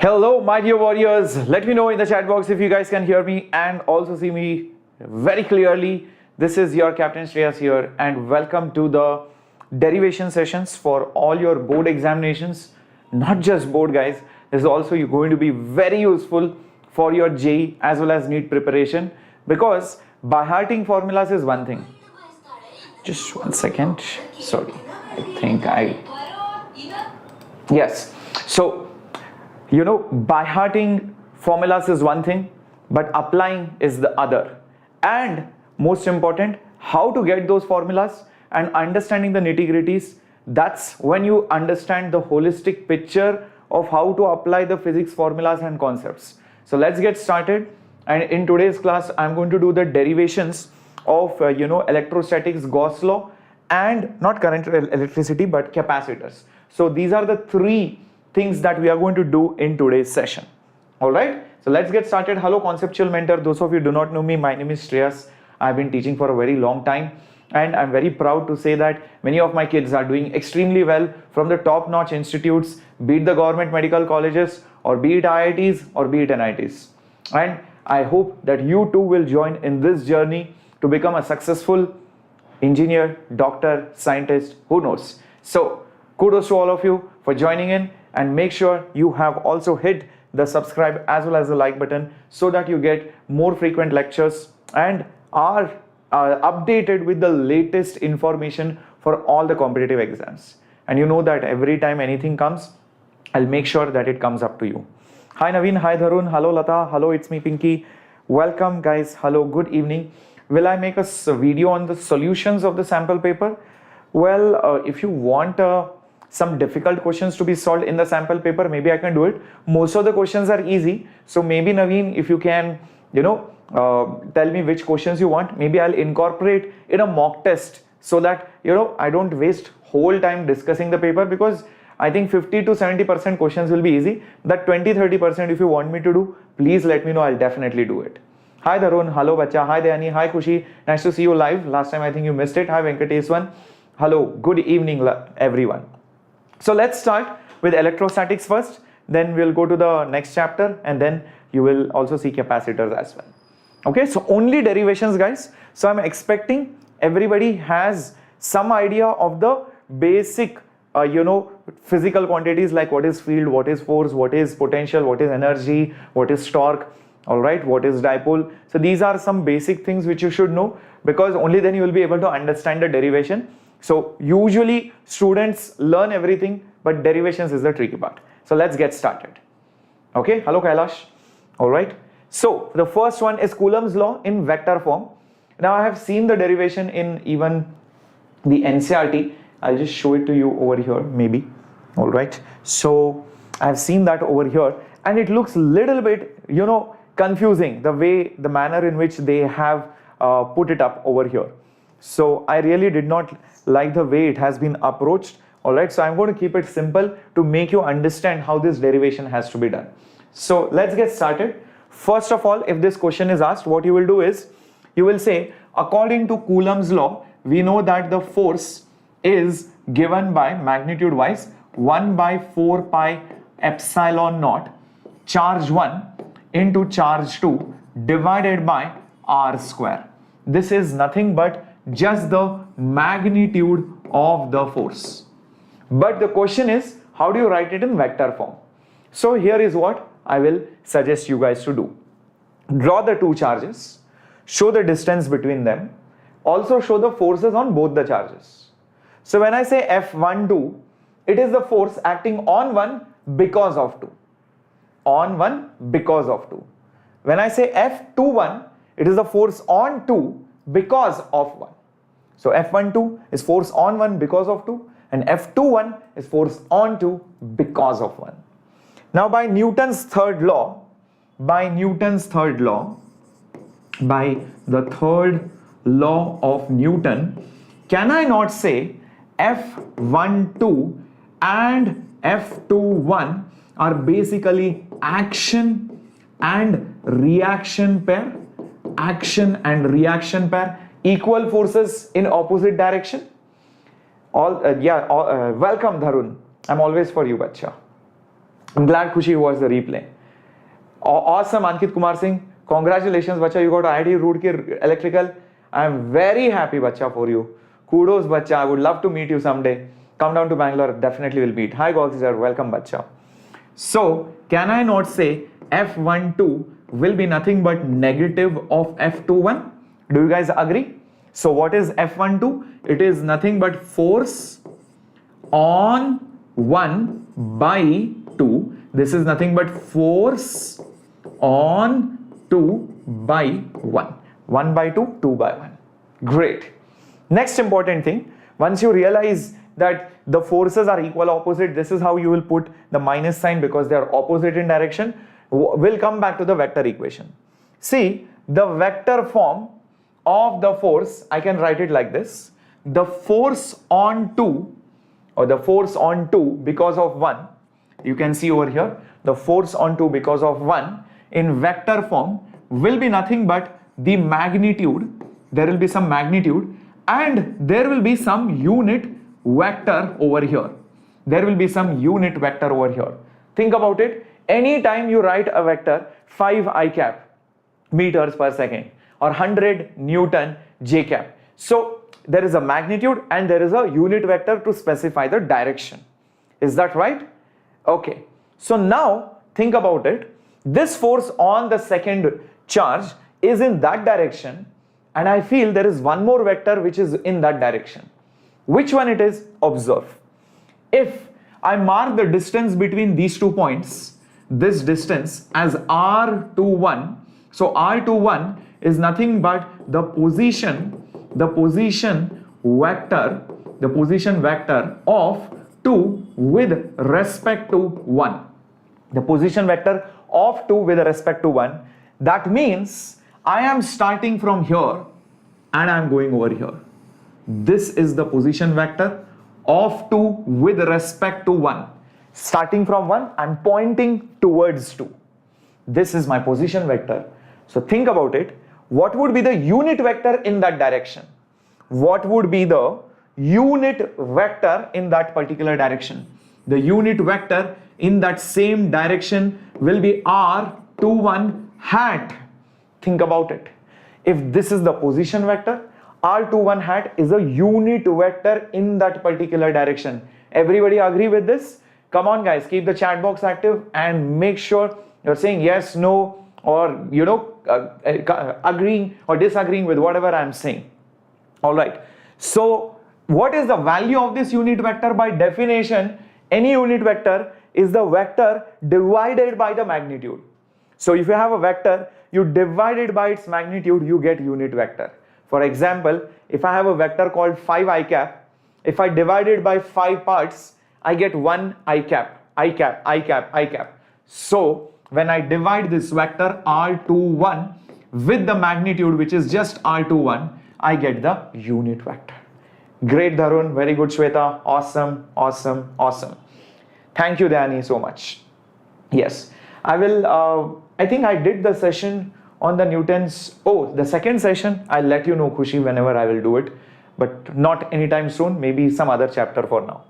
Hello my dear warriors, let me know in the chat box if you guys can hear me and also see me very clearly. This is your Captain Shreyas here and welcome to the derivation sessions for all your board examinations. Not just board guys, this is also going to be very useful for your JEE as well as NEET preparation, because by hearting formulas is one thing. Just 1 second, sorry, yes. So by hearting formulas is one thing, but applying is the other. And most important, how to get those formulas and understanding the nitty-gritties, that's when you understand the holistic picture of how to apply the physics formulas and concepts. So let's get started. And in today's class, I'm going to do the derivations of electrostatics Gauss Law and not current electricity but capacitors. So these are the three things that we are going to do in today's session. All right, so let's get started. Hello conceptual mentor, those of you who do not know me, my name is Shreyas. I've been teaching for a very long time and I'm very proud to say that many of my kids are doing extremely well from the top-notch institutes, be it the government medical colleges or be it IITs or be it NITs. And I hope that you too will join in this journey to become a successful engineer, doctor, scientist, who knows. So kudos to all of you for joining in. And make sure you have also hit the subscribe as well as the like button so that you get more frequent lectures and are updated with the latest information for all the competitive exams. And you know that every time anything comes, I'll make sure that it comes up to you. Hi Naveen, hi Dharun, hello Lata, hello it's me Pinky. Welcome guys, hello, good evening. Will I make a video on the solutions of the sample paper? Well, if you want some difficult questions to be solved in the sample paper, maybe I can do it. Most of the questions are easy, so maybe Naveen, if you can tell me which questions you want, maybe I'll incorporate in a mock test so that I don't waste whole time discussing the paper, because I think 50 to 70% questions will be easy. That 20-30% if you want me to do, please let me know, I'll definitely do it. Hi Darun, hello Bacha, hi Dayani, hi Kushi, nice to see you live. Last time I think you missed it. Hi Venkateswan, hello, good evening everyone. So let's start with electrostatics first, then we'll go to the next chapter and then you will also see capacitors as well. Okay, so only derivations guys. So I'm expecting everybody has some idea of the basic physical quantities like what is field, what is force, what is potential, what is energy, what is torque, all right, what is dipole. So these are some basic things which you should know, because only then you will be able to understand the derivation. So usually students learn everything, but derivations is the tricky part. So let's get started. Okay, hello Kailash. All right. So the first one is Coulomb's law in vector form. Now I have seen the derivation in even the NCERT. I'll just show it to you over here maybe. All right. So I've seen that over here and it looks little bit, confusing the manner in which they have put it up over here. So I really did not like the way it has been approached. All right, so I'm going to keep it simple to make you understand how this derivation has to be done. So let's get started. First of all, if this question is asked, what you will do is you will say, according to Coulomb's law, we know that the force is given by magnitude wise 1 by 4 pi epsilon naught charge 1 into charge 2 divided by r square. This is nothing but just the magnitude of the force. But the question is, how do you write it in vector form? So here is what I will suggest you guys to do. Draw the two charges, show the distance between them, also show the forces on both the charges. So when I say F12, it is the force acting on 1 because of 2. On 1 because of 2. When I say F21, it is the force on 2 because of 1. So F12 is force on 1 because of 2 and F21 is force on 2 because of 1. Now by Newton's third law, by the third law of Newton, can I not say F12 and F21 are basically action and reaction pair? Action and reaction pair, equal forces in opposite direction. Welcome Dharun, I'm always for you bacha. I'm glad Khushi watched the replay. Awesome, Ankit Kumar Singh. Congratulations, bacha. You got IIT Roorkee Electrical. I'm very happy, bacha, for you. Kudos, bacha. I would love to meet you someday. Come down to Bangalore. Definitely will meet. Hi, Gauss sir. Welcome, bacha. So, can I not say F12 will be nothing but negative of F21? Do you guys agree? So, what is F12? It is nothing but force on 1 by 2. This is nothing but force on 2 by 1. 1 by 2, 2 by 1. Great. Next important thing, once you realize that the forces are equal opposite, this is how you will put the minus sign because they are opposite in direction. We'll come back to the vector equation. See, the vector form of the force, I can write it like this. The force on 2 or the force on 2 because of 1, you can see over here, the force on 2 because of 1 in vector form will be nothing but the magnitude. There will be some magnitude and there will be some unit vector over here. There will be some unit vector over here. Think about it. Anytime you write a vector 5 I cap meters per second or 100 Newton J cap. So there is a magnitude and there is a unit vector to specify the direction. Is that right? Okay. So now think about it. This force on the second charge is in that direction and I feel there is one more vector which is in that direction. Which one it is? Observe. If I mark the distance between these 2 points, this distance as R21, so R21 is nothing but the position vector of 2 with respect to 1. The position vector of 2 with respect to 1. That means I am starting from here and I am going over here. This is the position vector of 2 with respect to 1. Starting from 1, I am pointing towards 2. This is my position vector. So think about it. What would be the unit vector in that direction? What would be the unit vector in that particular direction? The unit vector in that same direction will be R21 hat. Think about it. If this is the position vector, R21 hat is a unit vector in that particular direction. Everybody agree with this? Come on guys, keep the chat box active and make sure you're saying yes, no, or agreeing or disagreeing with whatever I'm saying. Alright, so what is the value of this unit vector? By definition, any unit vector is the vector divided by the magnitude. So if you have a vector, you divide it by its magnitude, you get unit vector. For example, if I have a vector called 5 I cap, if I divide it by 5 parts, I get 1 I cap, I cap, I cap, I cap. So when I divide this vector R21 with the magnitude which is just R21, I get the unit vector. Great Dharun, very good Shweta, awesome, awesome, awesome. Thank you Dani so much. Yes, I will, I think I did the session on the Newton's, the second session, I'll let you know Khushi whenever I will do it, but not anytime soon, maybe some other chapter for now.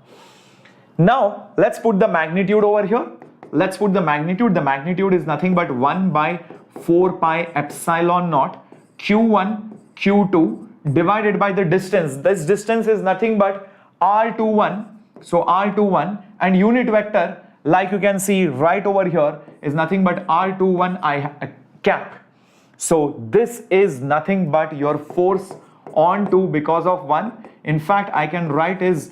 Now, let's put the magnitude over here. Let's put the magnitude. The magnitude is nothing but 1 by 4 pi epsilon naught Q1, Q2 divided by the distance. This distance is nothing but R21. So R21 and unit vector, like you can see right over here, is nothing but R21 I cap. So this is nothing but your force on 2 because of 1. In fact, I can write this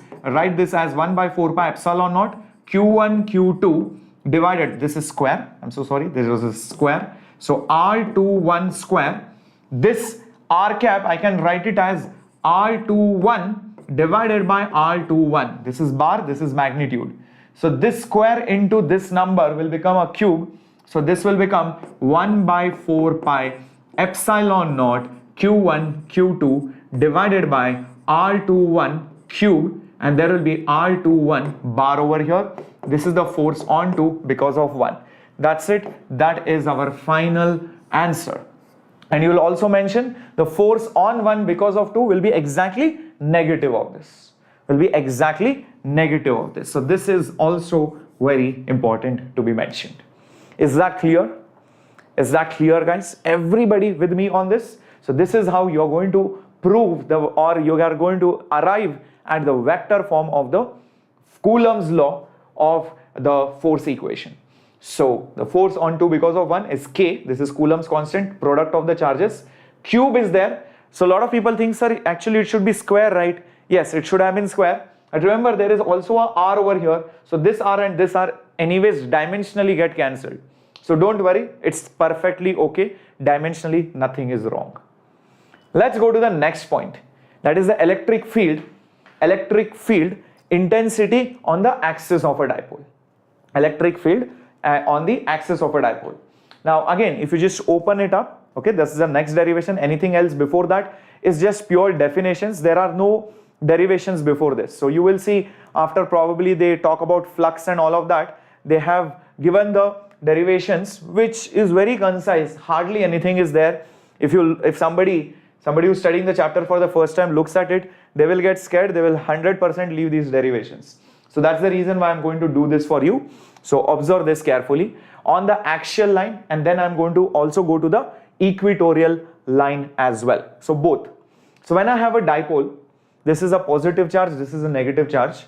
as 1 by 4 pi epsilon naught Q1 Q2 divided, this is square, I'm so sorry, this was a square. So R21 square, this R cap I can write it as R21 divided by R21. This is bar, this is magnitude. So this square into this number will become a cube. So this will become 1 by 4 pi epsilon naught Q1 Q2 divided by R21 cube, and there will be R21 bar over here. This is the force on 2 because of 1. That's it. That is our final answer. And you will also mention the force on 1 because of 2 will be exactly negative of this. Will be exactly negative of this. So this is also very important to be mentioned. Is that clear? Is that clear, guys? Everybody with me on this? So this is how you're going to prove or you are going to arrive at the vector form of the Coulomb's law of the force equation. So the force on 2 because of 1 is K. This is Coulomb's constant, product of the charges. Cube is there. So a lot of people think, sir, actually it should be square, right? Yes, it should have been square. But remember, there is also a R over here. So this R and this R anyways dimensionally get cancelled. So don't worry, it's perfectly okay. Dimensionally, nothing is wrong. Let's go to the next point. That is the electric field. Electric field intensity on the axis of a dipole. Electric field on the axis of a dipole. Now again, if you just open it up, okay, this is the next derivation. Anything else before that is just pure definitions. There are no derivations before this. So you will see after probably they talk about flux and all of that, they have given the derivations which is very concise. Hardly anything is there. If somebody who's studying the chapter for the first time looks at it, they will get scared. They will 100% leave these derivations. So that's the reason why I'm going to do this for you. So observe this carefully on the axial line, and then I'm going to also go to the equatorial line as well. So both. So when I have a dipole, this is a positive charge, this is a negative charge.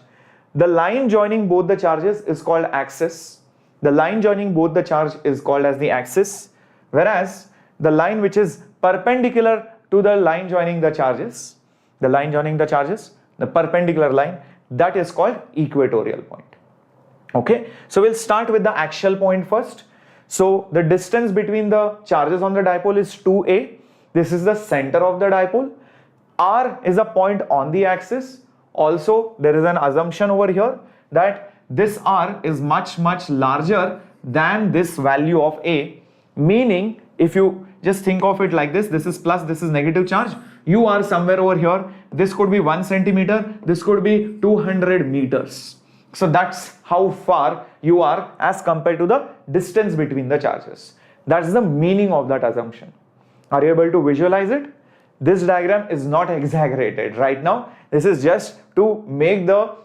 The line joining both the charges is called axis. The line joining both the charge is called as the axis, whereas the line which is perpendicular to the line joining the charges, the perpendicular line, that is called equatorial point. Okay, so we'll start with the axial point first. So the distance between the charges on the dipole is 2a. This is the center of the dipole. R is a point on the axis. Also, there is an assumption over here that this R is much larger than this value of a, meaning if you just think of it like this is plus, this is negative charge, you are somewhere over here. This could be 1 centimeter, this could be 200 meters. So that's how far you are as compared to the distance between the charges. That's the meaning of that assumption. Are you able to visualize it? This diagram is not exaggerated right now. This is just to make the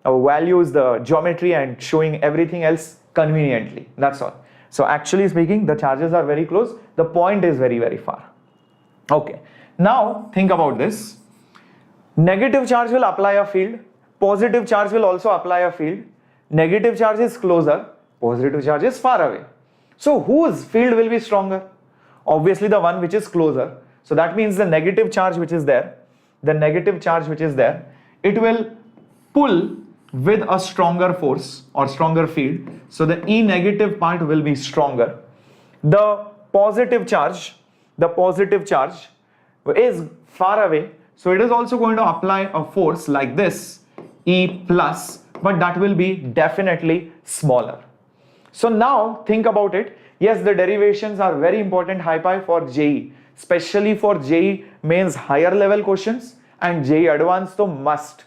values, the geometry, and showing everything else conveniently. That's all. So actually speaking, the charges are very close. The point is very far. Okay. Now think about this. Negative charge will apply a field. Positive charge will also apply a field. Negative charge is closer. Positive charge is far away. So whose field will be stronger? Obviously the one which is closer. So that means the negative charge which is there, it will pull with a stronger force or stronger field. So the E negative part will be stronger. The positive charge is far away. So it is also going to apply a force like this, E plus, but that will be definitely smaller. So now think about it. Yes, the derivations are very important for JEE, especially for JEE mains higher level questions, and JEE advanced so must.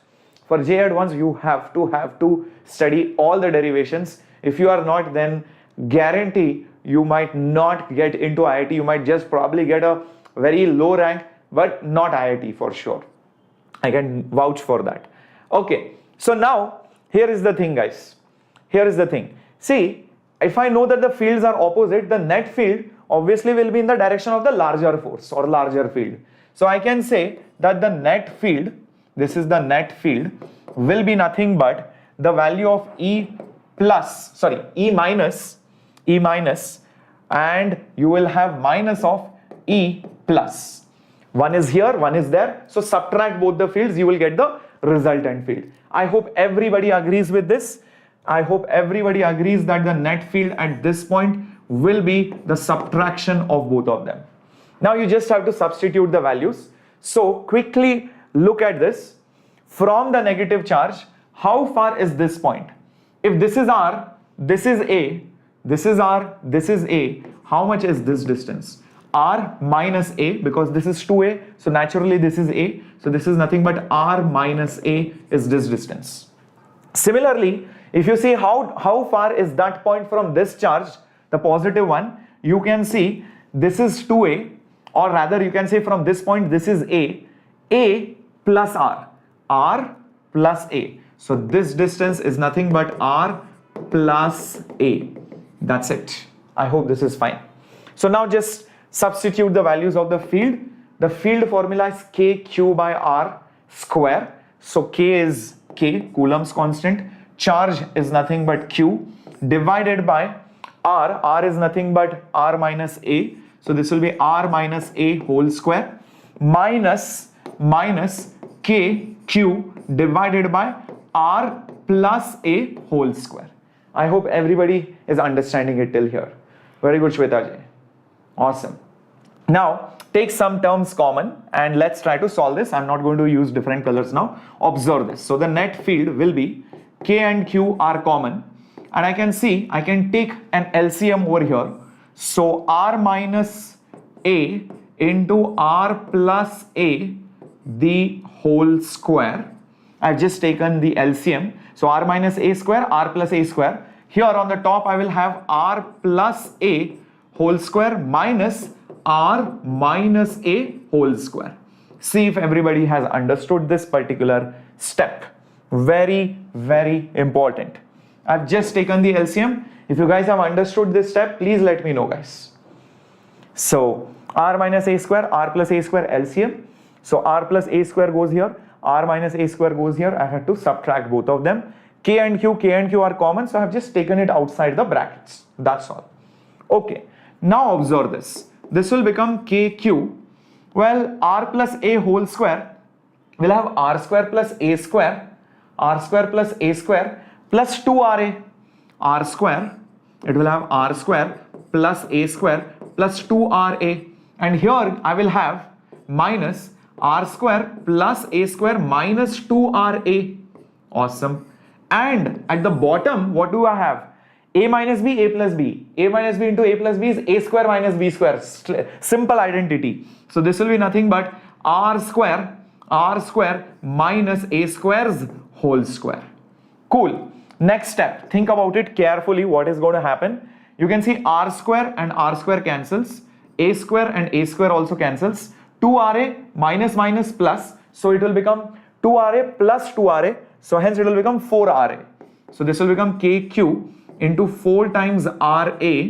For JEE advanced you have to study all the derivations. If you are not, then guarantee you might not get into IIT. You might just probably get a very low rank, but not IIT for sure. I can vouch for that. Okay, so now here is the thing, guys. Here is the thing. See, if I know that the fields are opposite, the net field obviously will be in the direction of the larger force or larger field. So I can say that the net field, this is the net field, will be nothing but the value of E minus, and you will have minus of E plus. One is here, one is there. So subtract both the fields, you will get the resultant field. I hope everybody agrees with this. I hope everybody agrees that the net field at this point will be the subtraction of both of them. Now you just have to substitute the values. So quickly look at this. From the negative charge, how far is this point? If this is R, this is A, this is R, this is A, how much is this distance? R minus A, because this is 2A, so naturally this is A, so this is nothing but R minus A is this distance. Similarly, if you see how far is that point from this charge, the positive one, you can see this is 2A, or rather you can say from this point this is A plus R plus A. So this distance is nothing but R plus A. That's it. I hope this is fine. So now just substitute the values of the field. The field formula is KQ by R square. So K is K, Coulomb's constant. Charge is nothing but Q divided by R. R is nothing but R minus A. So this will be R minus A whole square minus KQ divided by R plus A whole square. I hope everybody is understanding it till here. Very good, Shweta ji. Awesome. Now take some terms common and let's try to solve this. I'm not going to use different colors now. Observe this. So the net field will be K and Q are common, and I can see I can take an LCM over here. So R minus A into R plus A the whole square. I've just taken the LCM. So R minus A square, R plus A square. Here on the top I will have R plus A whole square minus R minus A whole square. See if everybody has understood this particular step. Very, very important. I've just taken the LCM. If you guys have understood this step, please let me know, guys. So R minus A square, R plus A square LCM. So R plus A square goes here, R minus A square goes here. I had to subtract both of them. K and Q are common, so I have just taken it outside the brackets. That's all. Okay. Now observe this. This will become KQ. Well, R plus A whole square will have R square plus A square, R square plus A square plus 2RA. R square, it will have R square plus A square plus 2RA. And here I will have minus R square plus A square minus 2RA. Awesome. And at the bottom, what do I have? A minus B, A plus B. A minus B into A plus B is A square minus B square. Simple identity. So this will be nothing but R square minus A square's whole square. Cool. Next step. Think about it carefully. What is going to happen? You can see R square and R square cancels. A square and A square also cancels. 2RA minus minus plus. So it will become 2RA plus 2RA. So hence it will become 4RA. So this will become KQ into 4 times RA,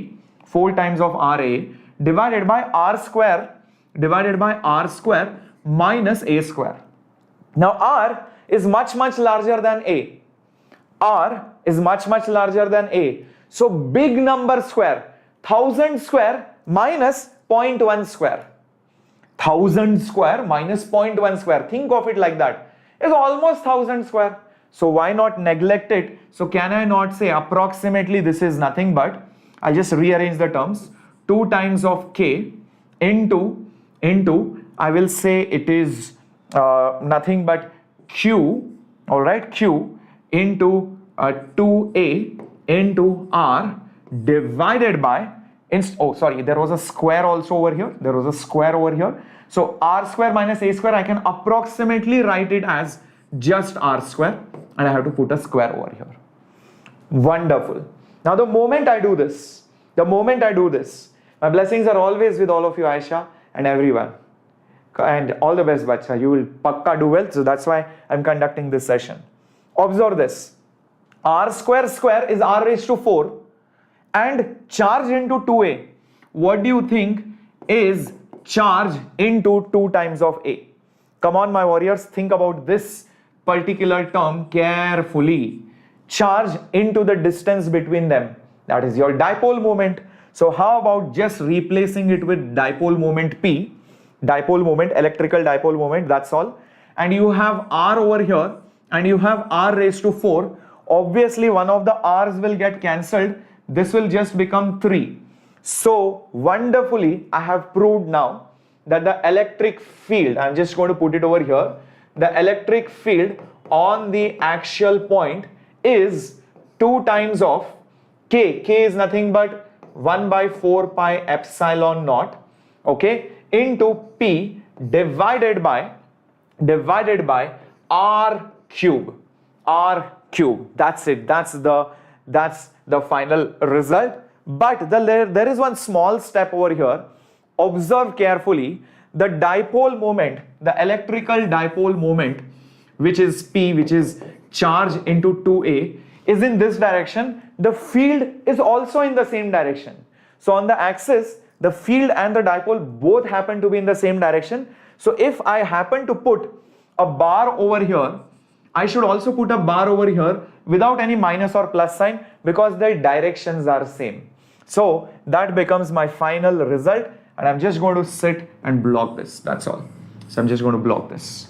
4 times of RA divided by R square minus A square. Now R is much larger than A. R is much larger than A. So big number square, 1000 square minus 0.1 square. 1000 square minus 0.1 square. Think of it like that. It's almost 1000 square. So why not neglect it? So can I not say approximately this is nothing but, I'll just rearrange the terms, 2 times of K into I will say it is nothing but Q, alright, Q into 2A into R divided by, there was a square also over here. There was a square over here. So R square minus A square, I can approximately write it as just R square, and I have to put a square over here. Wonderful. Now the moment I do this, my blessings are always with all of you, Aisha, and everyone. And all the best, bacha. You will pakka do well. So that's why I'm conducting this session. Observe this. R square is R raised to 4 and charge into 2A. What do you think is charge into 2 times of A? Come on, my warriors, think about this particular term carefully. Charge into the distance between them. That is your dipole moment. So how about just replacing it with dipole moment P? Dipole moment, electrical dipole moment, that's all. And you have R over here and you have R raised to 4. Obviously, one of the R's will get cancelled. This will just become 3. So wonderfully, I have proved now that the electric field, I'm just going to put it over here, the electric field on the axial point is 2 times of K. K is nothing but 1 by 4 pi epsilon naught, okay, into P divided by R cube. R cube. That's it. That's the final result. But there is one small step over here. Observe carefully. The dipole moment, the electrical dipole moment, which is P, which is charge into 2A, is in this direction, the field is also in the same direction. So on the axis, the field and the dipole both happen to be in the same direction. So if I happen to put a bar over here, I should also put a bar over here without any minus or plus sign, because the directions are same. So that becomes my final result, and I'm just going to sit and block this, that's all. So I'm just going to block this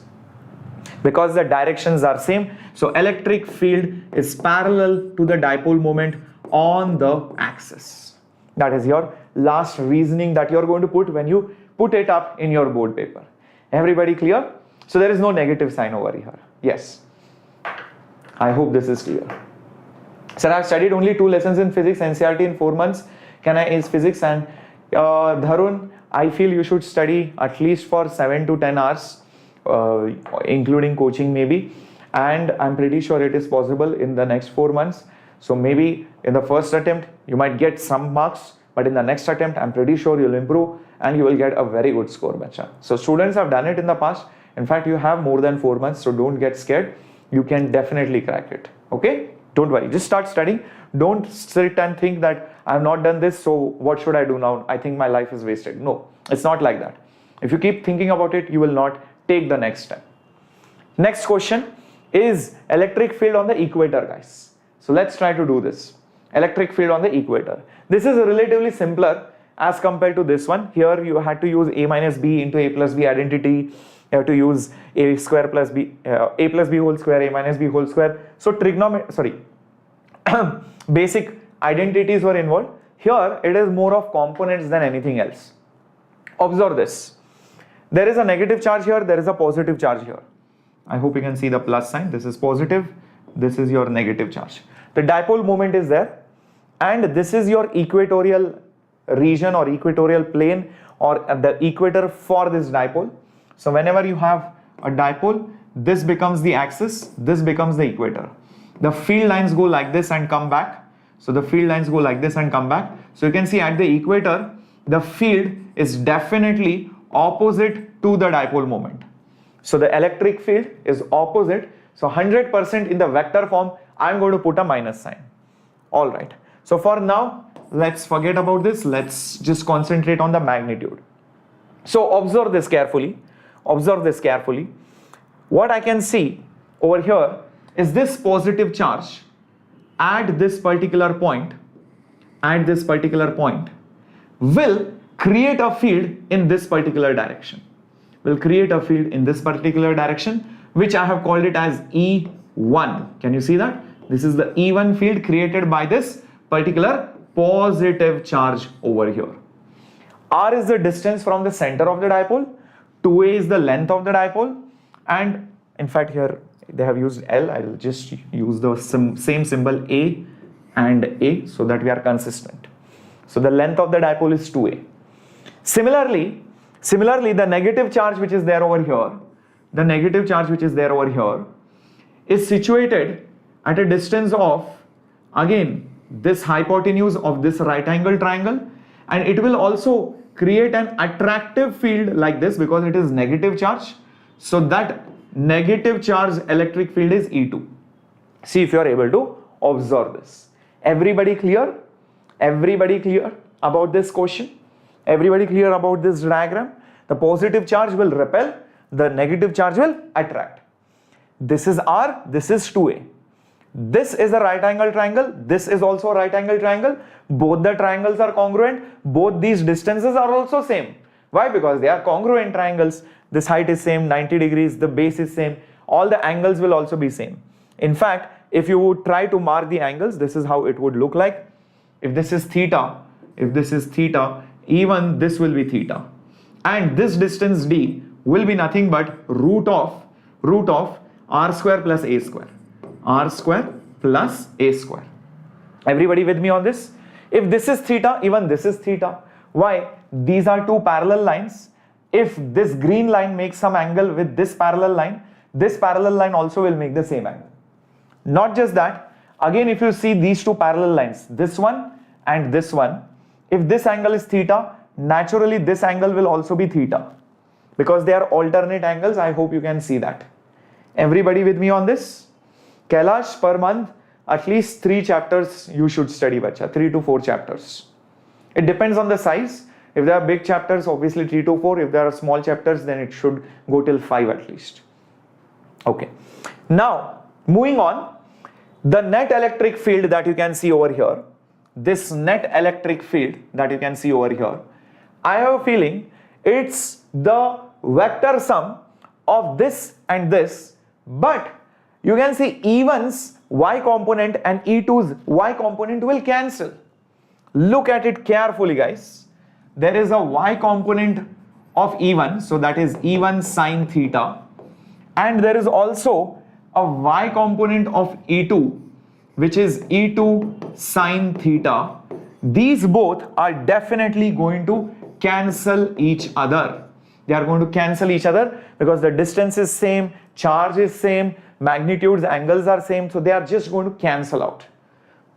because the directions are same. So electric field is parallel to the dipole moment on the axis. That is your last reasoning that you're going to put when you put it up in your board paper. Everybody clear? So there is no negative sign over here. Yes. I hope this is clear. Sir, I've studied only 2 lessons in physics, NCERT in 4 months. Can I ace physics? And Dharun, I feel you should study at least for 7 to 10 hours, including coaching maybe. And I'm pretty sure it is possible in the next 4 months. So maybe in the first attempt, you might get some marks, but in the next attempt, I'm pretty sure you'll improve and you will get a very good score, bacha. So students have done it in the past. In fact, you have more than 4 months, so don't get scared. You can definitely crack it. Okay? Don't worry. Just start studying. Don't sit and think that I have not done this, so what should I do now? I think my life is wasted. No, it's not like that. If you keep thinking about it, you will not take the next step. Next question is electric field on the equator, guys. So let's try to do this. Electric field on the equator. This is relatively simpler as compared to this one. Here you had to use a minus b into a plus b identity. You have to use a square plus b, a plus b whole square, a minus b whole square. So basic identities were involved. Here it is more of components than anything else. Observe this. There is a negative charge here, there is a positive charge here. I hope you can see the plus sign. This is positive, this is your negative charge. The dipole moment is there, and this is your equatorial region or equatorial plane or the equator for this dipole. So whenever you have a dipole, this becomes the axis, this becomes the equator. The field lines go like this and come back. So the field lines go like this and come back. So you can see at the equator, the field is definitely opposite to the dipole moment. So the electric field is opposite. So 100% in the vector form, I'm going to put a minus sign. All right. So for now, let's forget about this. Let's just concentrate on the magnitude. So observe this carefully. Observe this carefully. What I can see over here is this positive charge at this particular point, will create a field in this particular direction. Will create a field in this particular direction, which I have called it as E1. Can you see that? This is the E1 field created by this particular positive charge over here. R is the distance from the center of the dipole. 2a is the length of the dipole, and in fact here they have used L. I'll just use the same symbol A and A so that we are consistent. So the length of the dipole is 2a. Similarly, the negative charge which is there over here, is situated at a distance of, again, this hypotenuse of this right angle triangle, and it will also create an attractive field like this because it is negative charge. So that negative charge electric field is E2. See if you are able to observe this. Everybody clear? Everybody clear about this question? Everybody clear about this diagram? The positive charge will repel, the negative charge will attract. This is R, this is 2a. This is a right angle triangle, this is also a right angle triangle. Both the triangles are congruent, both these distances are also same. Why? Because they are congruent triangles. This height is same, 90 degrees, the base is same, all the angles will also be same. In fact, if you would try to mark the angles, this is how it would look like. If this is theta, even this will be theta. And this distance d will be nothing but root of r square plus a square. R square plus a square. Everybody with me on this? If this is theta, even this is theta. Why? These are two parallel lines. If this green line makes some angle with this parallel line also will make the same angle. Not just that, again if you see these two parallel lines, this one and this one, if this angle is theta, naturally this angle will also be theta because they are alternate angles. I hope you can see that. Everybody with me on this? Kailash, per month at least 3 chapters you should study, bacha. 3 to 4 chapters. It depends on the size. If there are big chapters, obviously 3 to 4. If there are small chapters, then it should go till 5 at least. Okay. Now, moving on, the net electric field that you can see over here, this net electric field that you can see over here, I have a feeling it's the vector sum of this and this, but you can see E1's y component and E2's y component will cancel. Look at it carefully, guys. There is a y component of E1, so that is E1 sine theta, and there is also a y component of E2, which is E2 sine theta. These both are definitely going to cancel each other. They are going to cancel each other because the distance is same, charge is same, magnitudes, angles are same, so they are just going to cancel out.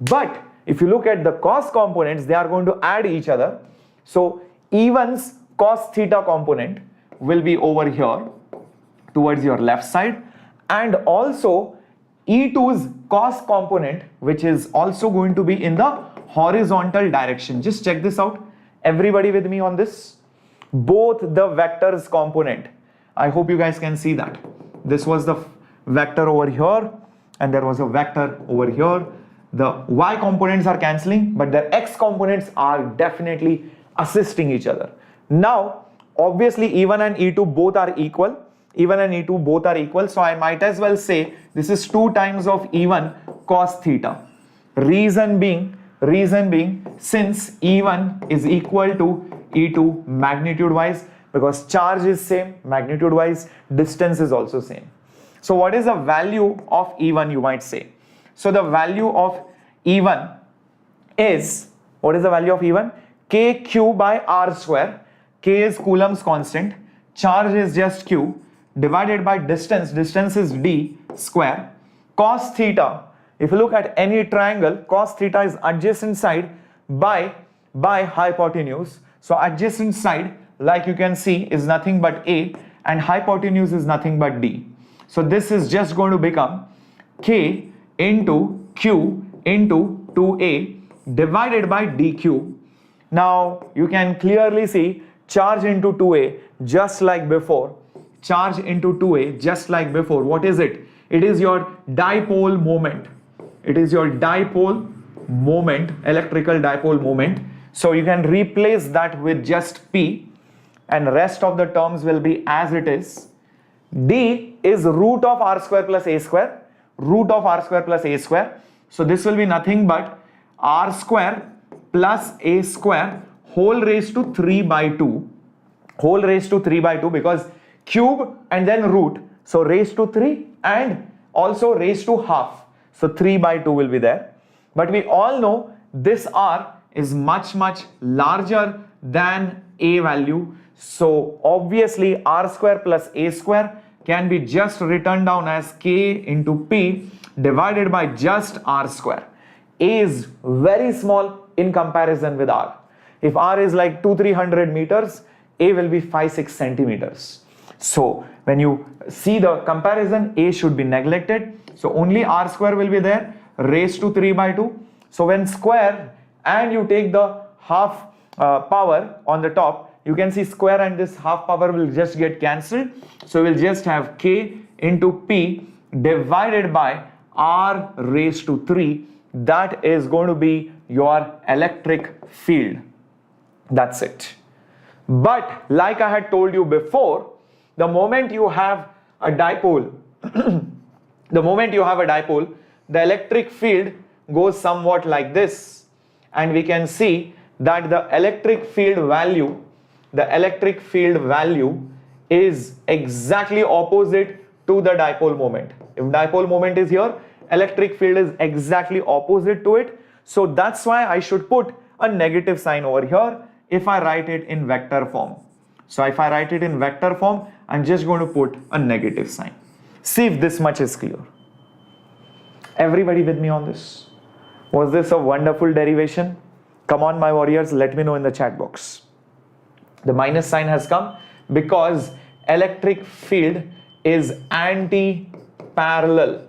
But if you look at the cos components, they are going to add each other. So E1's cos theta component will be over here towards your left side, and also E2's cos component, which is also going to be in the horizontal direction. Just check this out. Everybody with me on this? Both the vectors component. I hope you guys can see that. This was the vector over here, and there was a vector over here. The y components are cancelling, but the x components are definitely assisting each other. Now, obviously E1 and E2 both are equal. E1 and E2 both are equal, so I might as well say this is 2 times of E1 cos theta. Reason being, since E1 is equal to E2 magnitude wise, because charge is same, magnitude wise, distance is also same. So what is the value of E1, you might say? So the value of E1 is, what is the value of E1? KQ by R square. K is Coulomb's constant, charge is just Q, divided by distance, distance is D square, cos theta. If you look at any triangle, cos theta is adjacent side by hypotenuse. So adjacent side, like you can see, is nothing but A, and hypotenuse is nothing but D. So this is just going to become K into Q into 2A divided by DQ. Now you can clearly see charge into 2A just like before. Charge into 2A just like before. What is it? It is your dipole moment. It is your dipole moment, electrical dipole moment. So you can replace that with just P, and rest of the terms will be as it is. D is root of R square plus A square. Root of R square plus A square. So this will be nothing but R square plus A square whole raised to 3 by 2. Whole raised to 3 by 2 because cube and then root. So raised to 3 and also raised to half. So 3 by 2 will be there. But we all know this R is much larger than A value. So obviously R square plus A square can be just written down as K into P divided by just R square. A is very small in comparison with R. If R is like 200-300 meters, A will be 5-6 centimeters. So when you see the comparison, A should be neglected. So only R square will be there, raised to 3 by 2. So when square and you take the half power on the top, you can see square and this half power will just get cancelled. So we'll just have K into P divided by R raised to 3. That is going to be your electric field. That's it. But like I had told you before, the moment you have a dipole, the electric field goes somewhat like this, and we can see that the electric field value is exactly opposite to the dipole moment. If dipole moment is here, electric field is exactly opposite to it. So that's why I should put a negative sign over here if I write it in vector form. So if I write it in vector form, I'm just going to put a negative sign. See if this much is clear. Everybody with me on this? Was this a wonderful derivation? Come on, my warriors, let me know in the chat box. The minus sign has come because electric field is anti-parallel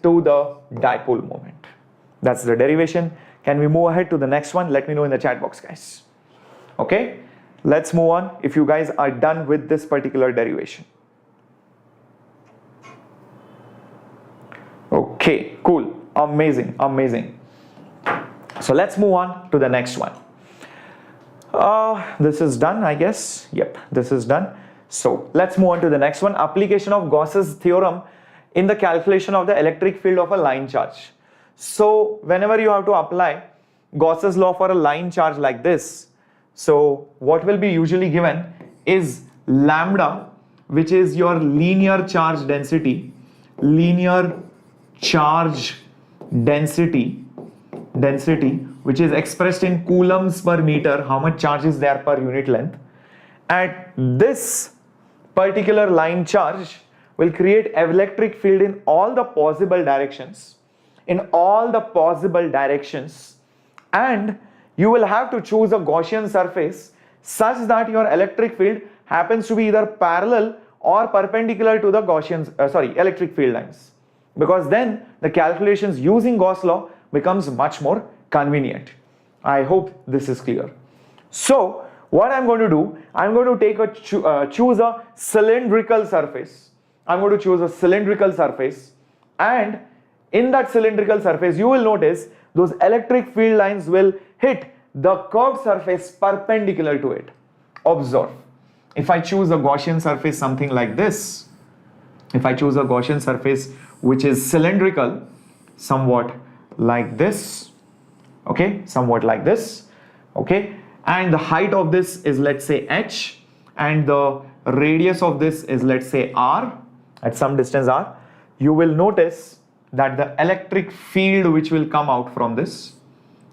to the dipole moment. That's the derivation. Can we move ahead to the next one? Let me know in the chat box, guys. Okay, let's move on if you guys are done with this particular derivation. Okay, cool, amazing, amazing. So let's move on to the next one. This is done, I guess. Yep, this is done. So let's move on to the next one. Application of Gauss's theorem in the calculation of the electric field of a line charge. So whenever you have to apply Gauss's law for a line charge like this, so what will be usually given is lambda, which is your linear charge density, which is expressed in coulombs per meter, how much charge is there per unit length. At this particular line charge will create electric field in all the possible directions, and you will have to choose a Gaussian surface such that your electric field happens to be either parallel or perpendicular to the electric field lines, because then the calculations using Gauss law becomes much more convenient. I hope this is clear. So what I'm going to do, I'm going to take choose a cylindrical surface. I'm going to choose a cylindrical surface, and in that cylindrical surface you will notice those electric field lines will hit the curved surface perpendicular to it. Observe, if I choose a Gaussian surface something like this, if I choose a Gaussian surface which is cylindrical, somewhat like this, okay, somewhat like this, okay, and the height of this is, let's say, h, and the radius of this is, let's say, r, at some distance r, you will notice that the electric field which will come out from this,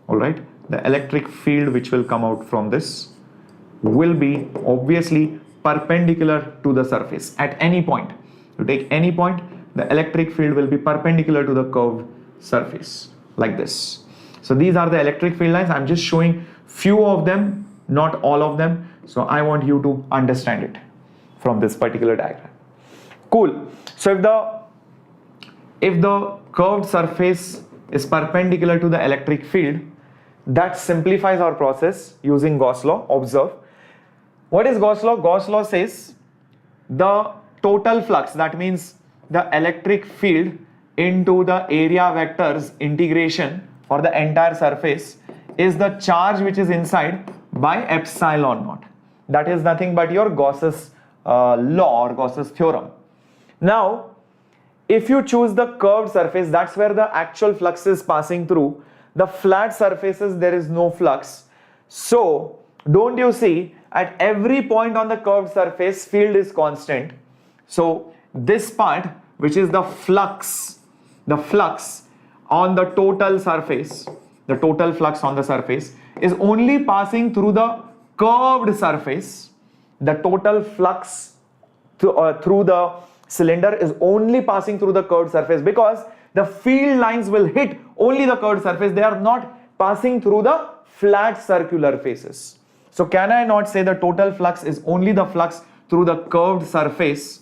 all right, the electric field which will come out from this will be obviously perpendicular to the surface. At any point, you take any point, the electric field will be perpendicular to the curved surface like this. So these are the electric field lines. I'm just showing few of them, not all of them. So I want you to understand it from this particular diagram. Cool. So if the curved surface is perpendicular to the electric field, that simplifies our process using Gauss law. Observe, what is Gauss law? Gauss law says the total flux, that means the electric field into the area vectors integration for the entire surface, is the charge which is inside by epsilon naught. That is nothing but your Gauss's law or Gauss's theorem. Now if you choose the curved surface, that's where the actual flux is passing through. The flat surfaces, there is no flux. So don't you see, at every point on the curved surface field is constant. So this part, which is the flux on the total surface, the total flux on the surface is only passing through the curved surface. The total flux through the cylinder is only passing through the curved surface, because the field lines will hit only the curved surface. They are not passing through the flat circular faces. So can I not say the total flux is only the flux through the curved surface,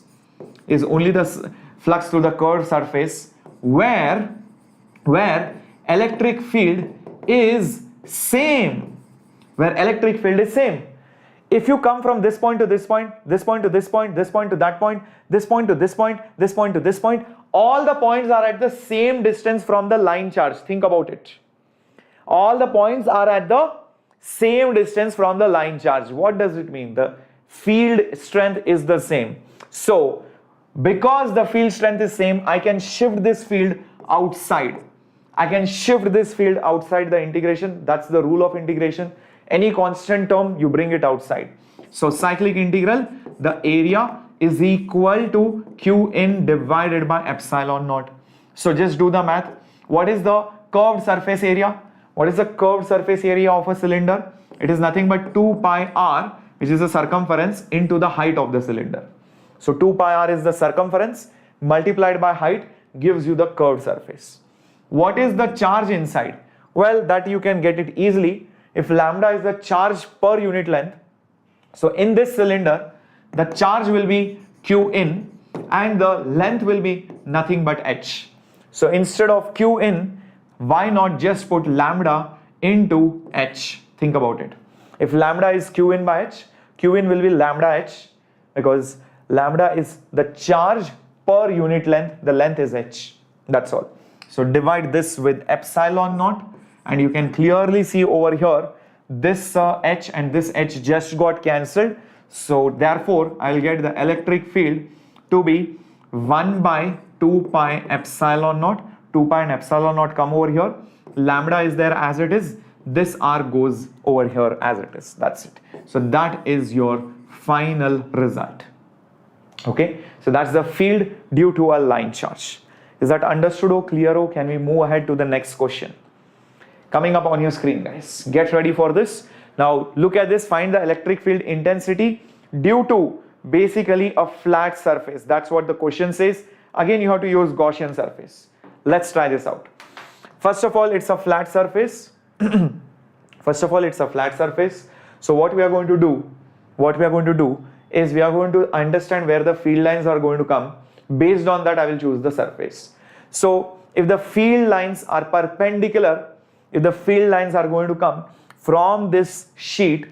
is only the flux through the curved surface where electric field is same, where electric field is same. If you come from this point to this point, this point to this point, this point to that point, this point to this point, this point to this point, all the points are at the same distance from the line charge. Think about it. All the points are at the same distance from the line charge. What does it mean? The field strength is the same. So because the field strength is same, I can shift this field outside. I can shift this field outside the integration. That's the rule of integration. Any constant term, you bring it outside. So cyclic integral, the area is equal to q in divided by epsilon naught. So just do the math. What is the curved surface area? What is the curved surface area of a cylinder? It is nothing but 2 pi r, which is the circumference, into the height of the cylinder. So 2 pi r is the circumference multiplied by height gives you the curved surface. What is the charge inside? Well, that you can get it easily. If lambda is the charge per unit length, so in this cylinder the charge will be q in and the length will be nothing but h. So instead of q in, why not just put lambda into h? Think about it. If lambda is q in by h, q in will be lambda h, because lambda is the charge per unit length, the length is h. That's all. So divide this with epsilon naught, and you can clearly see over here this h and this h just got cancelled. So therefore I'll get the electric field to be 1 by 2 pi epsilon naught. 2 pi and epsilon naught come over here. Lambda is there as it is. This r goes over here as it is. That's it. So that is your final result. Okay, so that's the field due to a line charge. Is that understood or clear? Or can we move ahead to the next question? Coming up on your screen, guys. Get ready for this. Now look at this. Find the electric field intensity due to basically a flat surface. That's what the question says. Again, you have to use Gaussian surface. Let's try this out. First of all, it's a flat surface. First of all, it's a flat surface. So what we are going to do is we are going to understand where the field lines are going to come. Based on that, I will choose the surface. So if the field lines are perpendicular, if the field lines are going to come from this sheet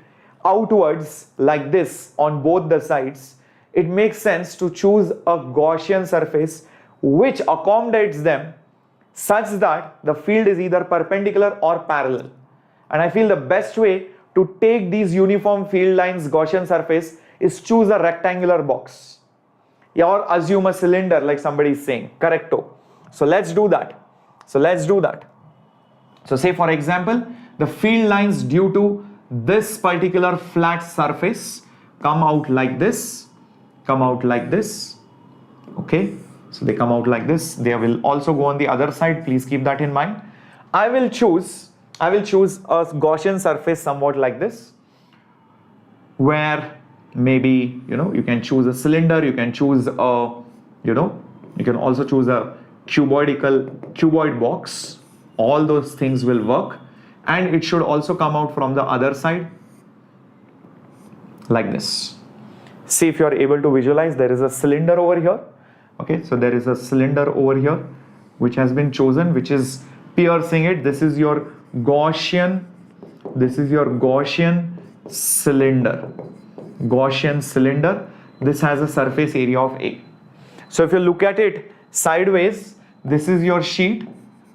outwards like this on both the sides, it makes sense to choose a Gaussian surface which accommodates them such that the field is either perpendicular or parallel. And I feel the best way to take these uniform field lines Gaussian surface is choose a rectangular box, or assume a cylinder like somebody is saying. Correcto. So let's do that. So say for example, the field lines due to this particular flat surface come out like this, okay. So they come out like this. They will also go on the other side. Please keep that in mind. I will choose a Gaussian surface somewhat like this, where maybe you can choose a cylinder, you can choose a you can also choose a cuboid box. All those things will work, and it should also come out from the other side like this. See if you are able to visualize. There is a cylinder over here. Okay, so there is a cylinder over here which has been chosen, which is piercing it. This is your Gaussian cylinder. This has a surface area of A. So if you look at it sideways, this is your sheet.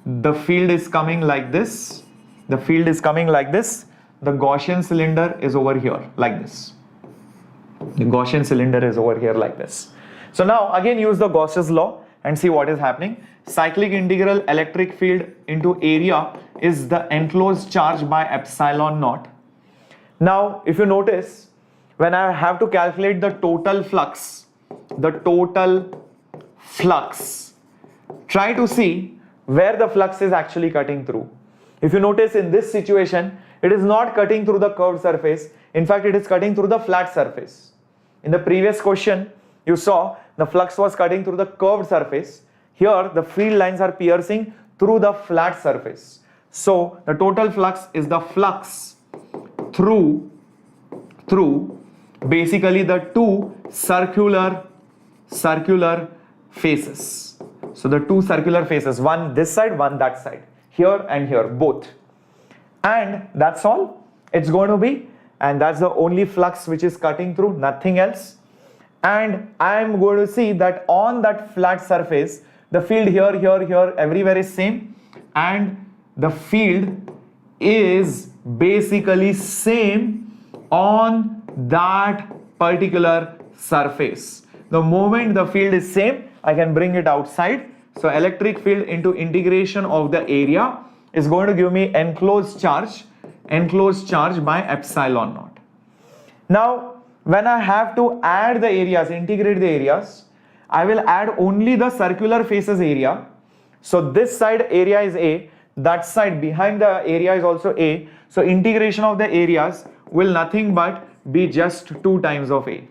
The field is coming like this. The Gaussian cylinder is over here like this. So now again use the Gauss's law and see what is happening. Cyclic integral electric field into area is the enclosed charge by epsilon naught. Now if you notice, when I have to calculate the total flux, try to see where the flux is actually cutting through. If you notice in this situation, it is not cutting through the curved surface. In fact, it is cutting through the flat surface. In the previous question, you saw the flux was cutting through the curved surface. Here, the field lines are piercing through the flat surface. So, the total flux is the flux through basically the two circular faces. So, the two circular faces, one this side, one that side, here and here, both. And that's all it's going to be. And that's the only flux which is cutting through, nothing else. And I am going to see that on that flat surface, the field here, everywhere is same. And the field is basically same on that particular surface. The moment the field is same, I can bring it outside. So electric field into integration of the area is going to give me enclosed charge by epsilon naught. Now, when I have to add the areas, integrate the areas, I will add only the circular faces area. So this side area is A, that side behind the area is also A. So integration of the areas will nothing but be just 2 times of A.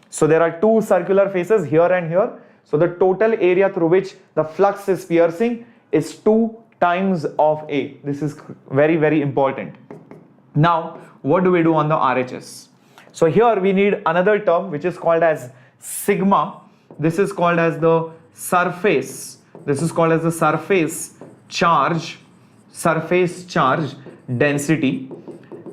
So there are 2 circular faces here and here. So the total area through which the flux is piercing is 2 times of A. This is very, very important. Now, what do we do on the RHS? So here we need another term which is called as sigma. This is called as the surface This is called as the surface charge density.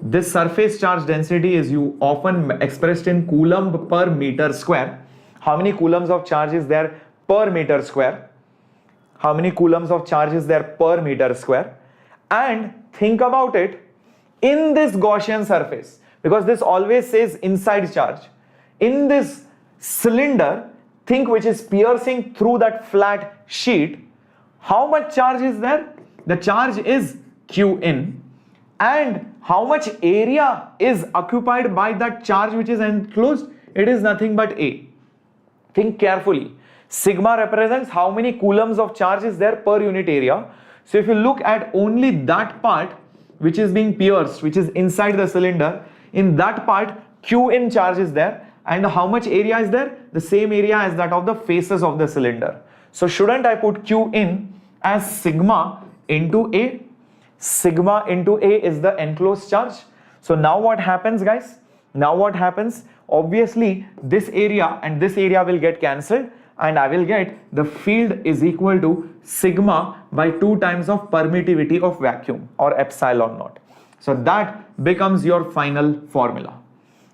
This surface charge density is often expressed in Coulomb per meter square. How many coulombs of charge is there per meter square? How many coulombs of charge is there per meter square? And think about it in this Gaussian surface, because this always says inside charge. In this cylinder, think which is piercing through that flat sheet, how much charge is there? The charge is Q in. And how much area is occupied by that charge which is enclosed? It is nothing but A. Think carefully. Sigma represents how many coulombs of charge is there per unit area. So if you look at only that part which is being pierced, which is inside the cylinder, in that part Q in charge is there. And how much area is there? The same area as that of the faces of the cylinder. So shouldn't I put Q in as sigma into A? Sigma into A is the enclosed charge. So now what happens, guys? Now what happens? Obviously this area and this area will get cancelled, and I will get the field is equal to sigma by 2 times of permittivity of vacuum, or epsilon naught. So that becomes your final formula.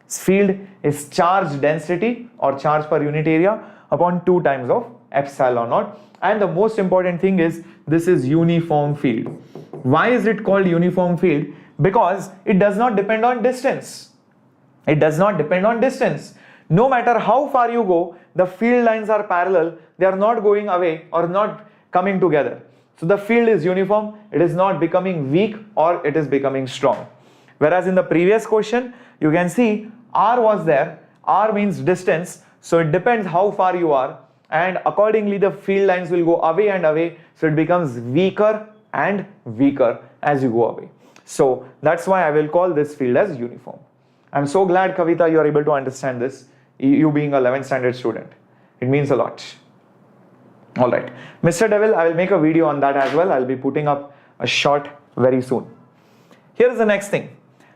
Field is charge density or charge per unit area upon 2 times of epsilon naught. And the most important thing is this is uniform field. Why is it called uniform field? Because it does not depend on distance. It does not depend on distance. No matter how far you go, the field lines are parallel. They are not going away or not coming together. So the field is uniform. It is not becoming weak or it is becoming strong. Whereas in the previous question, you can see R was there. R means distance. So it depends how far you are. And accordingly, the field lines will go away and away. So it becomes weaker and weaker as you go away. So that's why I will call this field as uniform. I'm so glad, Kavita, you are able to understand this. You being a 11th standard student. It means a lot. Alright. Mr. Devil, I will make a video on that as well. I'll be putting up a short very soon. Here's the next thing.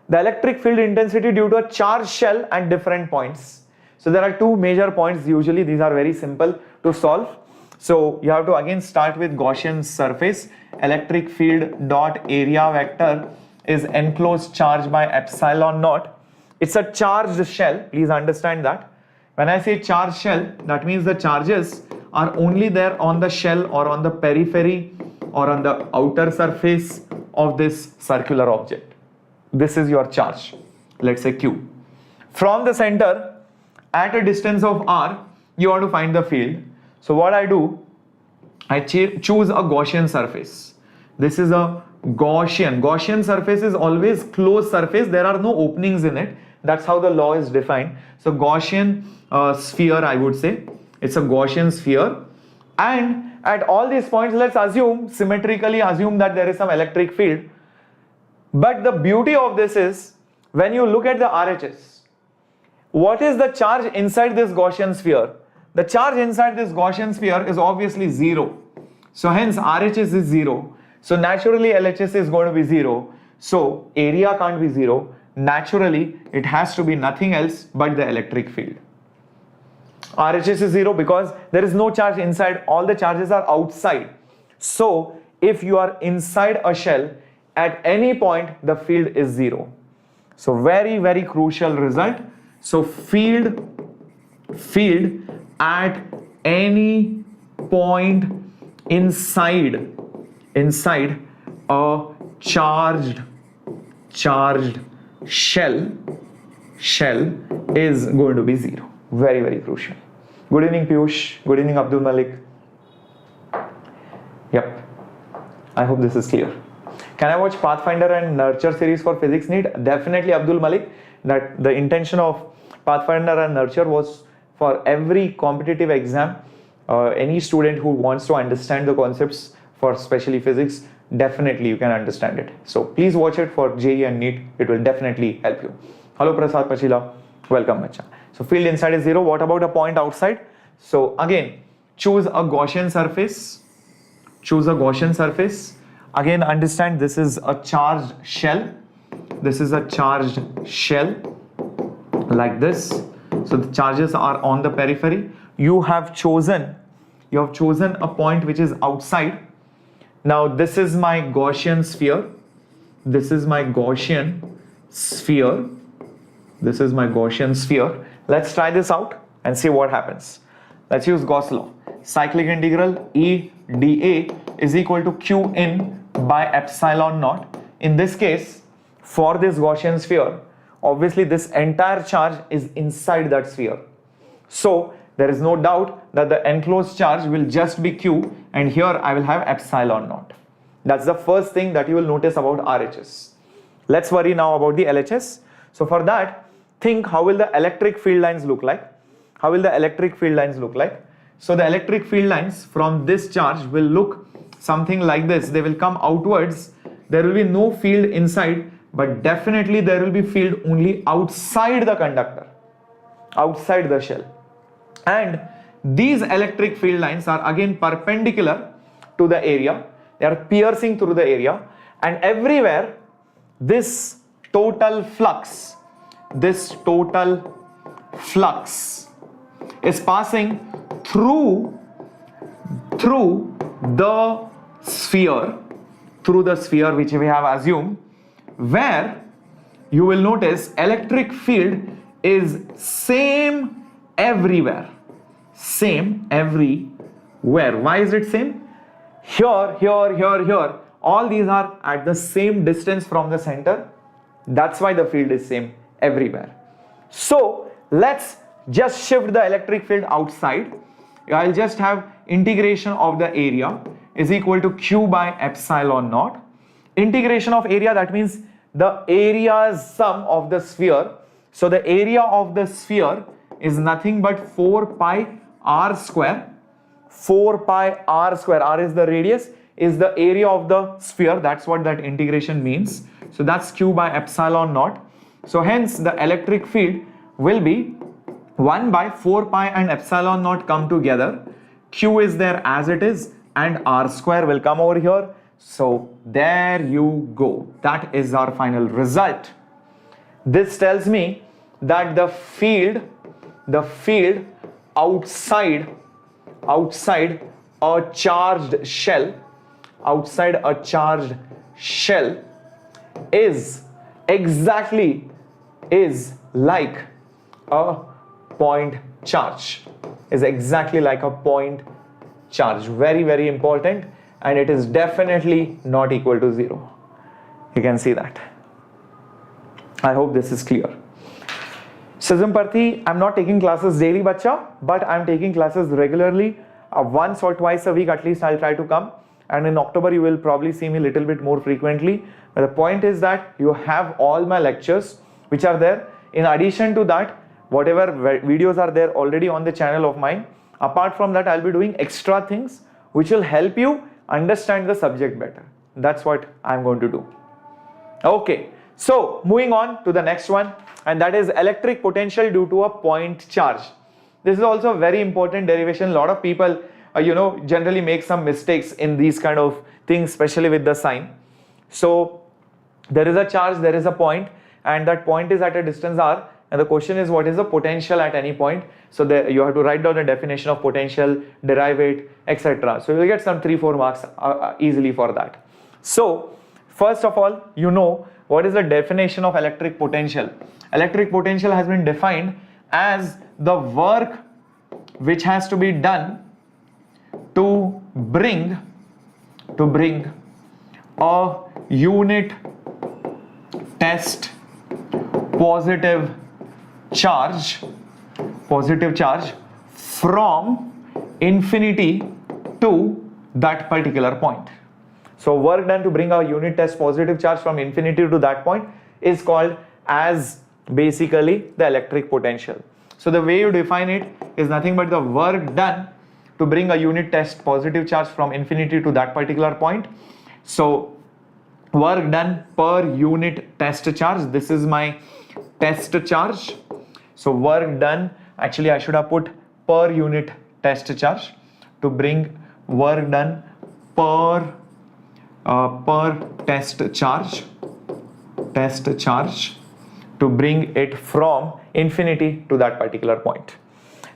The electric field intensity due to a charged shell at different points. So there are 2 major points usually. These are very simple to solve. So you have to again start with Gaussian surface. Electric field dot area vector is enclosed charge by epsilon naught. It's a charged shell. Please understand that. When I say charged shell, that means the charges are only there on the shell or on the periphery or on the outer surface of this circular object. This is your charge. Let's say Q. From the center, at a distance of R, you want to find the field. So what I do, I choose a Gaussian surface. This is a Gaussian surface is always closed surface. There are no openings in it. That's how the law is defined. So Gaussian sphere, I would say. It's a Gaussian sphere. And at all these points, let's assume, symmetrically assume that there is some electric field. But the beauty of this is, when you look at the RHS, what is the charge inside this Gaussian sphere? The charge inside this Gaussian sphere is obviously 0. So hence RHS is 0. So naturally LHS is going to be 0. So area can't be 0. Naturally it has to be nothing else but the electric field. RHS is 0 because there is no charge inside. All the charges are outside. So if you are inside a shell, at any point the field is 0. So very, very crucial result. So field at any point inside a charged shell is going to be 0. Very, very crucial. Good evening, Piyush. Good evening, Abdul Malik. Yep. I hope this is clear. Can I watch Pathfinder and Nurture series for physics NEET? Definitely, Abdul Malik. That the intention of Pathfinder and Nurture was for every competitive exam. Any student who wants to understand the concepts for especially physics, definitely you can understand it. So please watch it for JEE and NEET. It will definitely help you. Hello Prasad Pachila. Welcome, Bacha. So field inside is 0. What about a point outside? So again, choose a Gaussian surface. Choose a Gaussian surface. Again, understand this is a charged shell. This is a charged shell like this. So the charges are on the periphery. You have chosen you have chosen a point which is outside. Now this is my Gaussian sphere. This is my Gaussian sphere. This is my Gaussian sphere. Let's try this out and see what happens. Let's use Gauss law. Cyclic integral E dA is equal to Q in by epsilon naught. In this case, for this Gaussian sphere, obviously this entire charge is inside that sphere. So there is no doubt that the enclosed charge will just be Q, and here I will have epsilon naught. That's the first thing that you will notice about RHS. Let's worry now about the LHS. So for that, think how will the electric field lines look like? How will the electric field lines look like? So the electric field lines from this charge will look something like this. They will come outwards. There will be no field inside, but definitely there will be field only outside the conductor, outside the shell. And these electric field lines are again perpendicular to the area. They are piercing through the area, and everywhere this total flux is passing through the sphere which we have assumed, where you will notice electric field is same everywhere. Why is it same? Here, all these are at the same distance from the center. That's why the field is same everywhere. So let's just shift the electric field outside. I'll just have integration of the area is equal to Q by epsilon naught. Integration of area, that means the area's sum of the sphere. So the area of the sphere is nothing but 4 pi r square. 4 pi r square, r is the radius, is the area of the sphere. That's what that integration means. So that's Q by epsilon naught. So hence the electric field will be 1 by 4 pi and epsilon naught come together. Q is there as it is, and r square will come over here. So there you go. That is our final result. This tells me that the field outside a charged shell, is exactly like a point charge. Very, very important, and it is definitely not equal to 0. You can see that. I hope this is clear. Sismparthi, I'm not taking classes daily, bacha, but I'm taking classes regularly. Once or twice a week at least I'll try to come, and in October you will probably see me a little bit more frequently. But the point is that you have all my lectures which are there. In addition to that, whatever videos are there already on the channel of mine, apart from that I'll be doing extra things which will help you understand the subject better. That's what I'm going to do. Okay, so moving on to the next one, and that is electric potential due to a point charge. This is also a very important derivation. A lot of people generally make some mistakes in these kind of things, especially with the sign. So there is a charge, there is a point, and that point is at a distance r, and the question is what is the potential at any point. So there you have to write down the definition of potential, derive it, etc. So you will get some 3-4 marks easily for that. So first of all, you know what is the definition of electric potential. Electric potential has been defined as the work which has to be done to bring a unit test positive charge from infinity to that particular point. So work done to bring a unit test positive charge from infinity to that point is called as basically the electric potential. So the way you define it is nothing but the work done to bring a unit test positive charge from infinity to that particular point. So work done per unit test charge. This is my test charge. So work done, actually I should have put per unit test charge, to bring work done per test charge to bring it from infinity to that particular point.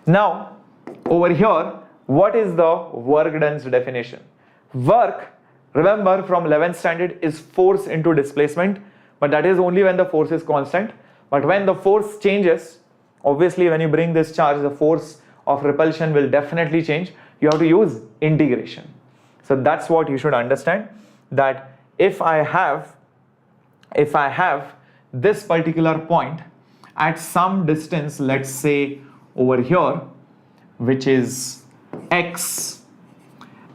Now over here what is the work done's definition? Work, remember from 11th standard, is force into displacement, but that is only when the force is constant. But when the force changes, obviously when you bring this charge, the force of repulsion will definitely change. You have to use integration. So that's what you should understand, that if I have this particular point at some distance, let's say over here, which is x,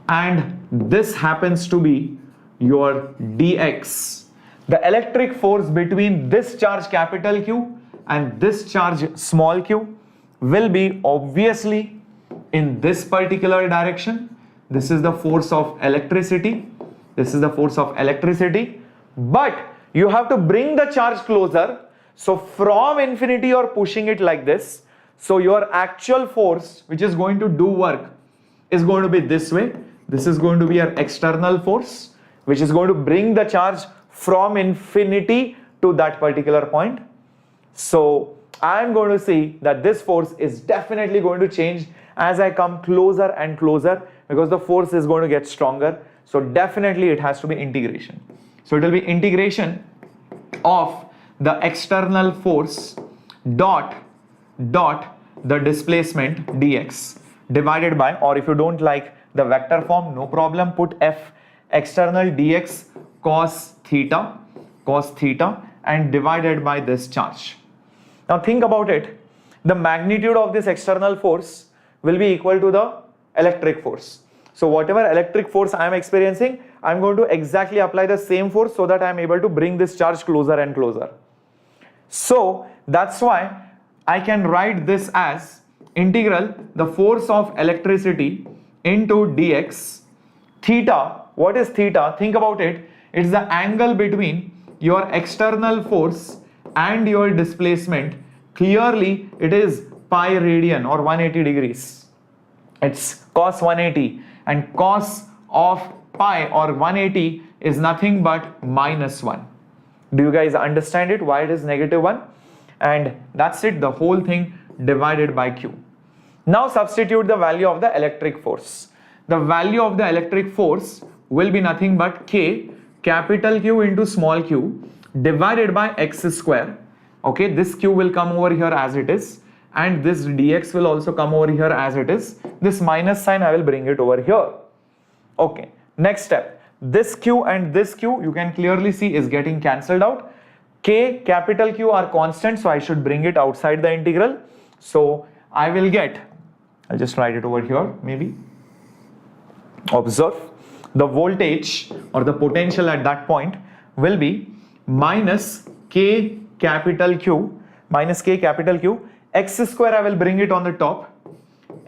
and this happens to be your dx, the electric force between this charge capital Q and this charge small q will be obviously in this particular direction. This is the force of electricity. This is the force of electricity. But you have to bring the charge closer. So from infinity you're pushing it like this. So your actual force which is going to do work is going to be this way. This is going to be your external force which is going to bring the charge from infinity to that particular point. So I'm going to see that this force is definitely going to change as I come closer and closer, because the force is going to get stronger. So definitely it has to be integration. So it will be integration of the external force dot the displacement dx divided by, or if you don't like the vector form, no problem, put f external dx cos theta and divided by this charge. Now think about it. The magnitude of this external force will be equal to the electric force. So whatever electric force I am experiencing, I am going to exactly apply the same force so that I am able to bring this charge closer and closer. So that's why I can write this as integral the force of electricity into dx. Theta, what is theta? Think about it. It's the angle between your external force and your displacement. Clearly it is pi radian or 180 degrees. It's cos 180, and cos of pi or 180 is nothing but -1. Do you guys understand it? Why it is -1? And that's it, the whole thing divided by q. Now substitute the value of the electric force. The value of the electric force will be nothing but k capital Q into small q divided by x square. Okay, this q will come over here as it is, and this dx will also come over here as it is. This minus sign I will bring it over here. Okay, next step. This q and this q you can clearly see is getting cancelled out. K capital Q are constant, so I should bring it outside the integral. So I will get, I'll just write it over here maybe. Observe, the voltage or the potential at that point will be minus K capital Q, x square I will bring it on the top,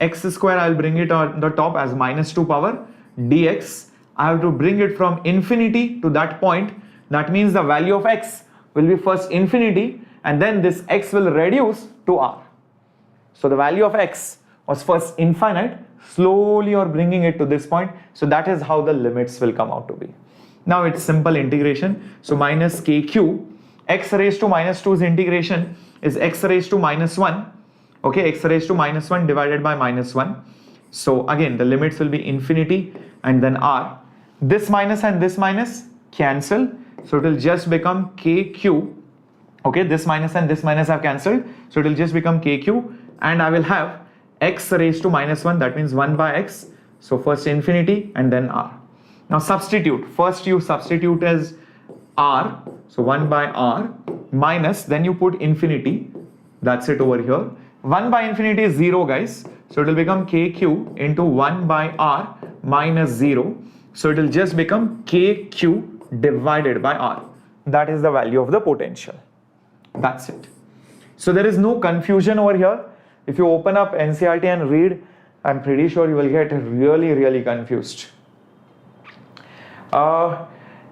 x square I will bring it on the top as -2 power, dx I have to bring it from infinity to that point. That means the value of x will be first infinity and then this x will reduce to r. So the value of x was first infinite, slowly you're bringing it to this point. So that is how the limits will come out to be. Now it's simple integration. So minus kq, x raised to -2's integration is x raised to -1. Okay, x raised to -1 divided by -1. So again the limits will be infinity and then r. This minus and this minus cancel. So it will just become kq. Okay, this minus and this minus have cancelled. So it will just become kq, and I will have x raised to -1, that means 1 by x. So first infinity and then r. Now substitute. First you substitute as r. So 1 by r minus, then you put infinity. That's it over here. 1 by infinity is 0, guys. So it will become kq into 1 by r minus 0. So it will just become kq divided by r. That is the value of the potential. That's it. So there is no confusion over here. If you open up NCERT and read, I'm pretty sure you will get really confused.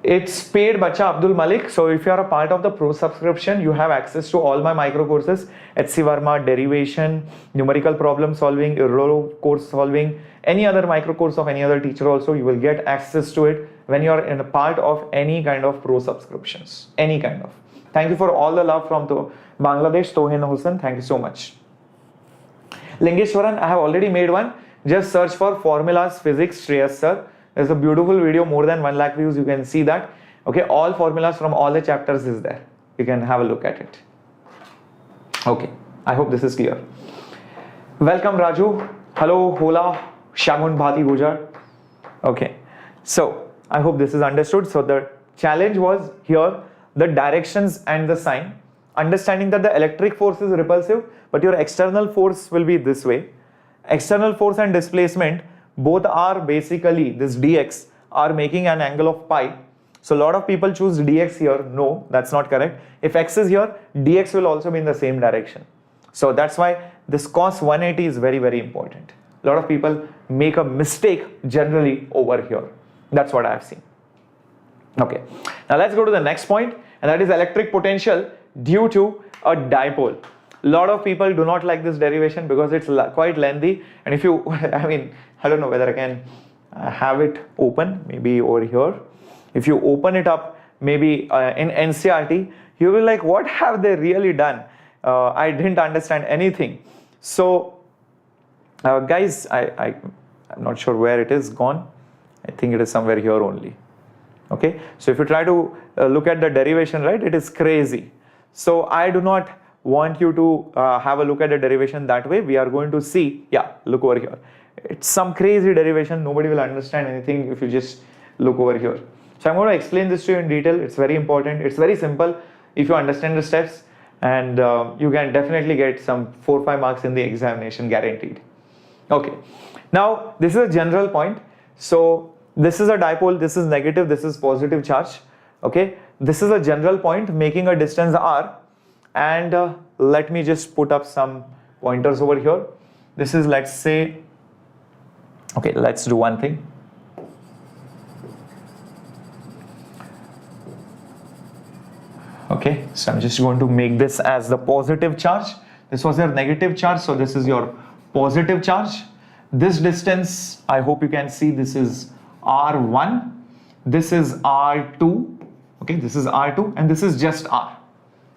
It's paid, Bacha Abdul Malik. So if you are a part of the pro subscription, you have access to all my micro courses, HC Verma, derivation, numerical problem solving, Euro course solving, any other micro course of any other teacher also, you will get access to it when you are in a part of any kind of pro subscriptions, any kind of. Thank you for all the love from Bangladesh, Tohin Hussain. Thank you so much. Lingeshwaran, I have already made one. just search for formulas physics Shreyas Sir. There's a beautiful video, more than 1 lakh views, you can see that. Okay, all formulas from all the chapters is there. You can have a look at it. Okay, I hope this is clear. Welcome Raju. Hello, hola, Shagun Bhati Gujar. Okay, so I hope this is understood. So the challenge was here, the directions and the sign. Understanding that the electric force is repulsive, but your external force will be this way. External force and displacement, both are basically, this dx are making an angle of pi. So a lot of people choose dx here. No, that's not correct. If x is here, dx will also be in the same direction. So that's why this cos 180 is very, very important. A lot of people make a mistake generally over here. That's what I have seen. Okay, now let's go to the next point, and that is electric potential due to a dipole. A lot of people do not like this derivation because it's quite lengthy, and if you, I don't know whether I can have it open, maybe over here. If you open it up, maybe in NCERT, you will be like, what have they really done? I didn't understand anything. So guys, I'm not sure where it is gone. I think it is somewhere here only. Okay, so if you try to look at the derivation, right, it is crazy. So I do not want you to have a look at the derivation that way. We are going to see, yeah, look over here. It's some crazy derivation. Nobody will understand anything if you just look over here. So I'm going to explain this to you in detail. It's very important. It's very simple if you understand the steps, and you can definitely get some 4 or 5 marks in the examination, guaranteed. Okay, now this is a general point. So this is a dipole, this is negative, this is positive charge. Okay, this is a general point making a distance r, and let me just put up some pointers over here. This is, let's say, okay, let's do one thing. Okay, so I'm just going to make this as the positive charge. This was your negative charge, so this is your positive charge. This distance, I hope you can see, this is R1, this is R2, okay, this is R2, and this is just R.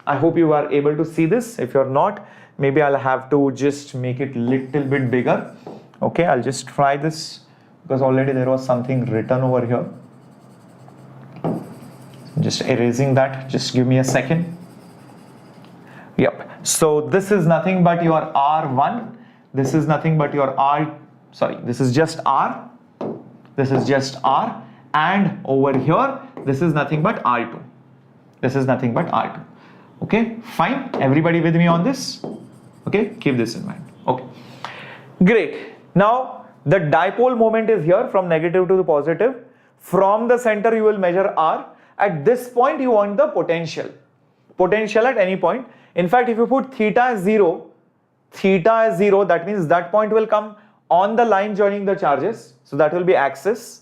I hope you are able to see this. If you're not, maybe I'll have to just make it little bit bigger. Okay, I'll just try this because already there was something written over here. Just erasing that, just give me a second. Yep, so this is nothing but your R1, this is nothing but your this is just R, this is just R, and over here, this is nothing but R2. This is nothing but R2. Okay, fine, everybody with me on this? Okay, keep this in mind. Okay, great. Now, the dipole moment is here from negative to the positive. From the center, you will measure R. At this point, you want the potential. Potential at any point. In fact, if you put theta as 0, that means that point will come on the line joining the charges. So that will be axis.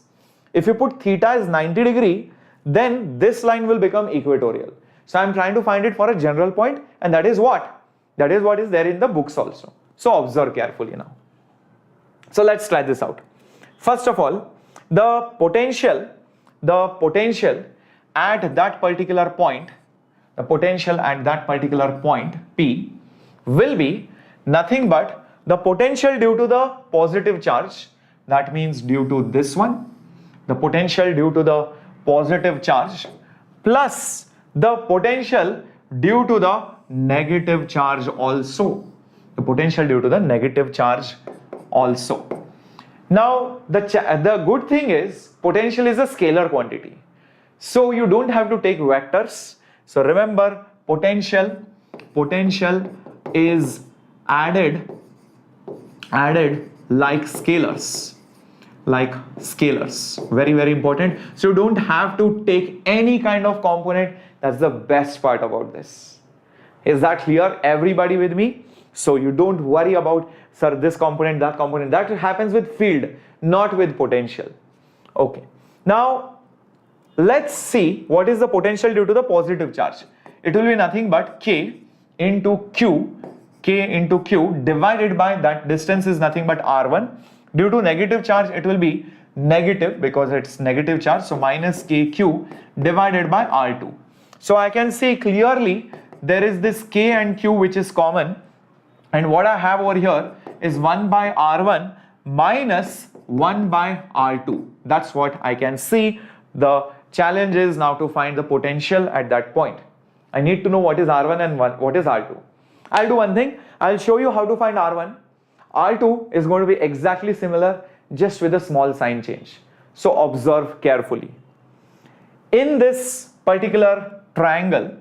If you put theta as 90 degree, then this line will become equatorial. So I'm trying to find it for a general point, and that is what? That is what is there in the books also. So observe carefully now. So let's try this out. First of all, the potential at that particular point, P, will be nothing but the potential due to the positive charge. That means due to this one, the potential due to the positive charge, plus the potential due to the negative charge also. The potential due to the negative charge also. Now, the good thing is potential is a scalar quantity. So you don't have to take vectors. So remember, potential is added like scalars. Very, very important. So you don't have to take any kind of component. That's the best part about this. Is that clear? Everybody with me? So you don't worry about, sir, this component, that component. That happens with field, not with potential. Okay. Now, let's see what is the potential due to the positive charge. It will be nothing but K into Q divided by that distance is nothing but R1. Due to negative charge, it will be negative because it's negative charge. So minus KQ divided by R2. So I can see clearly there is this K and Q which is common. And what I have over here is 1 by R1 minus 1 by R2. That's what I can see. The challenge is now to find the potential at that point. I need to know what is R1 and what is R2. I'll do one thing. I'll show you how to find R1. R2 is going to be exactly similar, just with a small sign change. So observe carefully. In this particular triangle,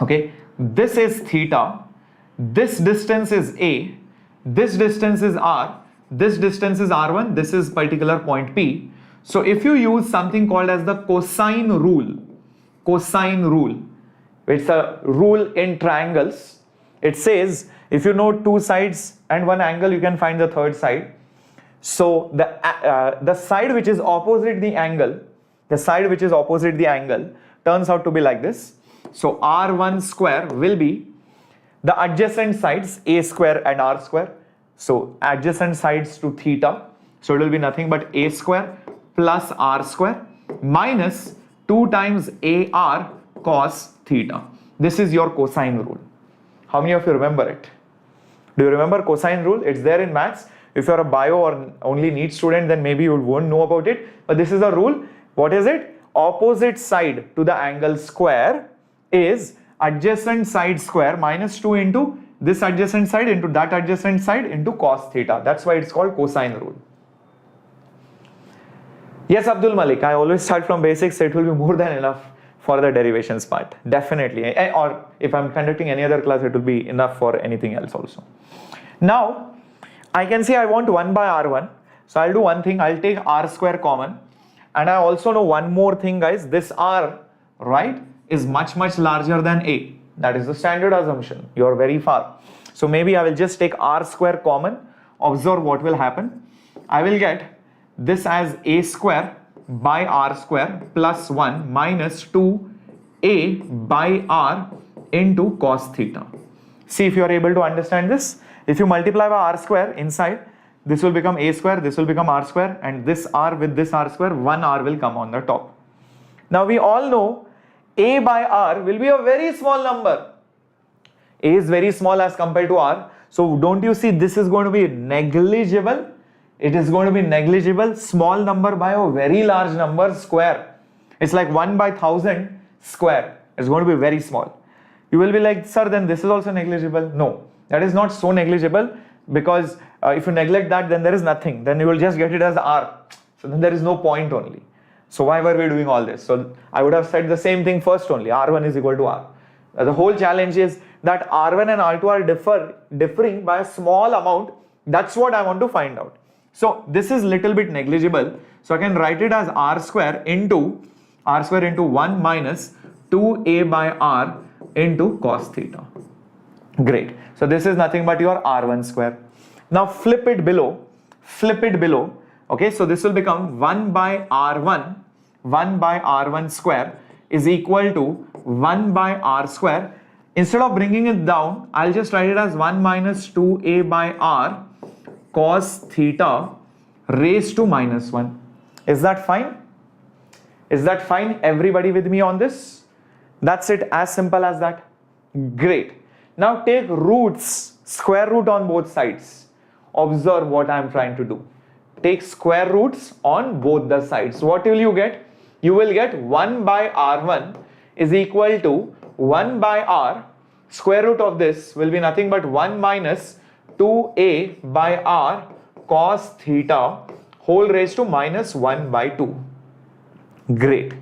okay, this is theta, this distance is A, this distance is R, this distance is R1, this is particular point P. So if you use something called as the cosine rule, it's a rule in triangles. It says if you know two sides and one angle, you can find the third side. So the side which is opposite the angle, turns out to be like this. So R1 square will be the adjacent sides, A square and R square. So adjacent sides to theta. So it will be nothing but A square plus R square minus 2 times AR cos theta. This is your cosine rule. How many of you remember it? Do you remember cosine rule? It's there in maths. If you're a bio or only NEET student, then maybe you won't know about it. But this is a rule. What is it? Opposite side to the angle square is adjacent side square minus 2 into this adjacent side into that adjacent side into cos theta. That's why it's called cosine rule. Yes, Abdul Malik, I always start from basics, so it will be more than enough for the derivations part. Definitely. Or if I'm conducting any other class, it will be enough for anything else also. Now, I can see I want 1 by R1. So I'll do one thing. I'll take R square common. And I also know one more thing, guys. This R, right, is much larger than A. That is the standard assumption. You are very far. So maybe I will just take R square common. Observe what will happen. I will get this as A square by R square plus 1 minus 2A by R into cos theta. See if you are able to understand this. If you multiply by R square inside, this will become A square, this will become R square, and this R with this R square, 1 R will come on the top. Now we all know A by R will be a very small number. A is very small as compared to R. So don't you see this is going to be negligible? It is going to be negligible, small number by a very large number square. It's like 1 by 1000 square. It's going to be very small. You will be like, sir, then this is also negligible. No, that is not so negligible, because if you neglect that, then there is nothing. Then you will just get it as R. So then there is no point only. So why were we doing all this? So I would have said the same thing first only. R1 is equal to R. The whole challenge is that R1 and R2 are differing by a small amount. That's what I want to find out. So this is little bit negligible. So I can write it as R square into 1 minus 2A by R into cos theta. Great. So this is nothing but your R1 square. Now flip it below. Okay, so this will become 1 by R1 square is equal to 1 by R square. Instead of bringing it down, I'll just write it as 1 minus 2A by R cos theta raised to minus 1. Is that fine? Is that fine? Everybody with me on this? That's it, as simple as that. Great. Now take roots, square root on both sides. Observe what I am trying to do. Take square roots on both the sides. What will you get? You will get 1 by R1 is equal to 1 by R. Square root of this will be nothing but 1 minus 2A by R cos theta whole raised to minus 1 by 2. Great.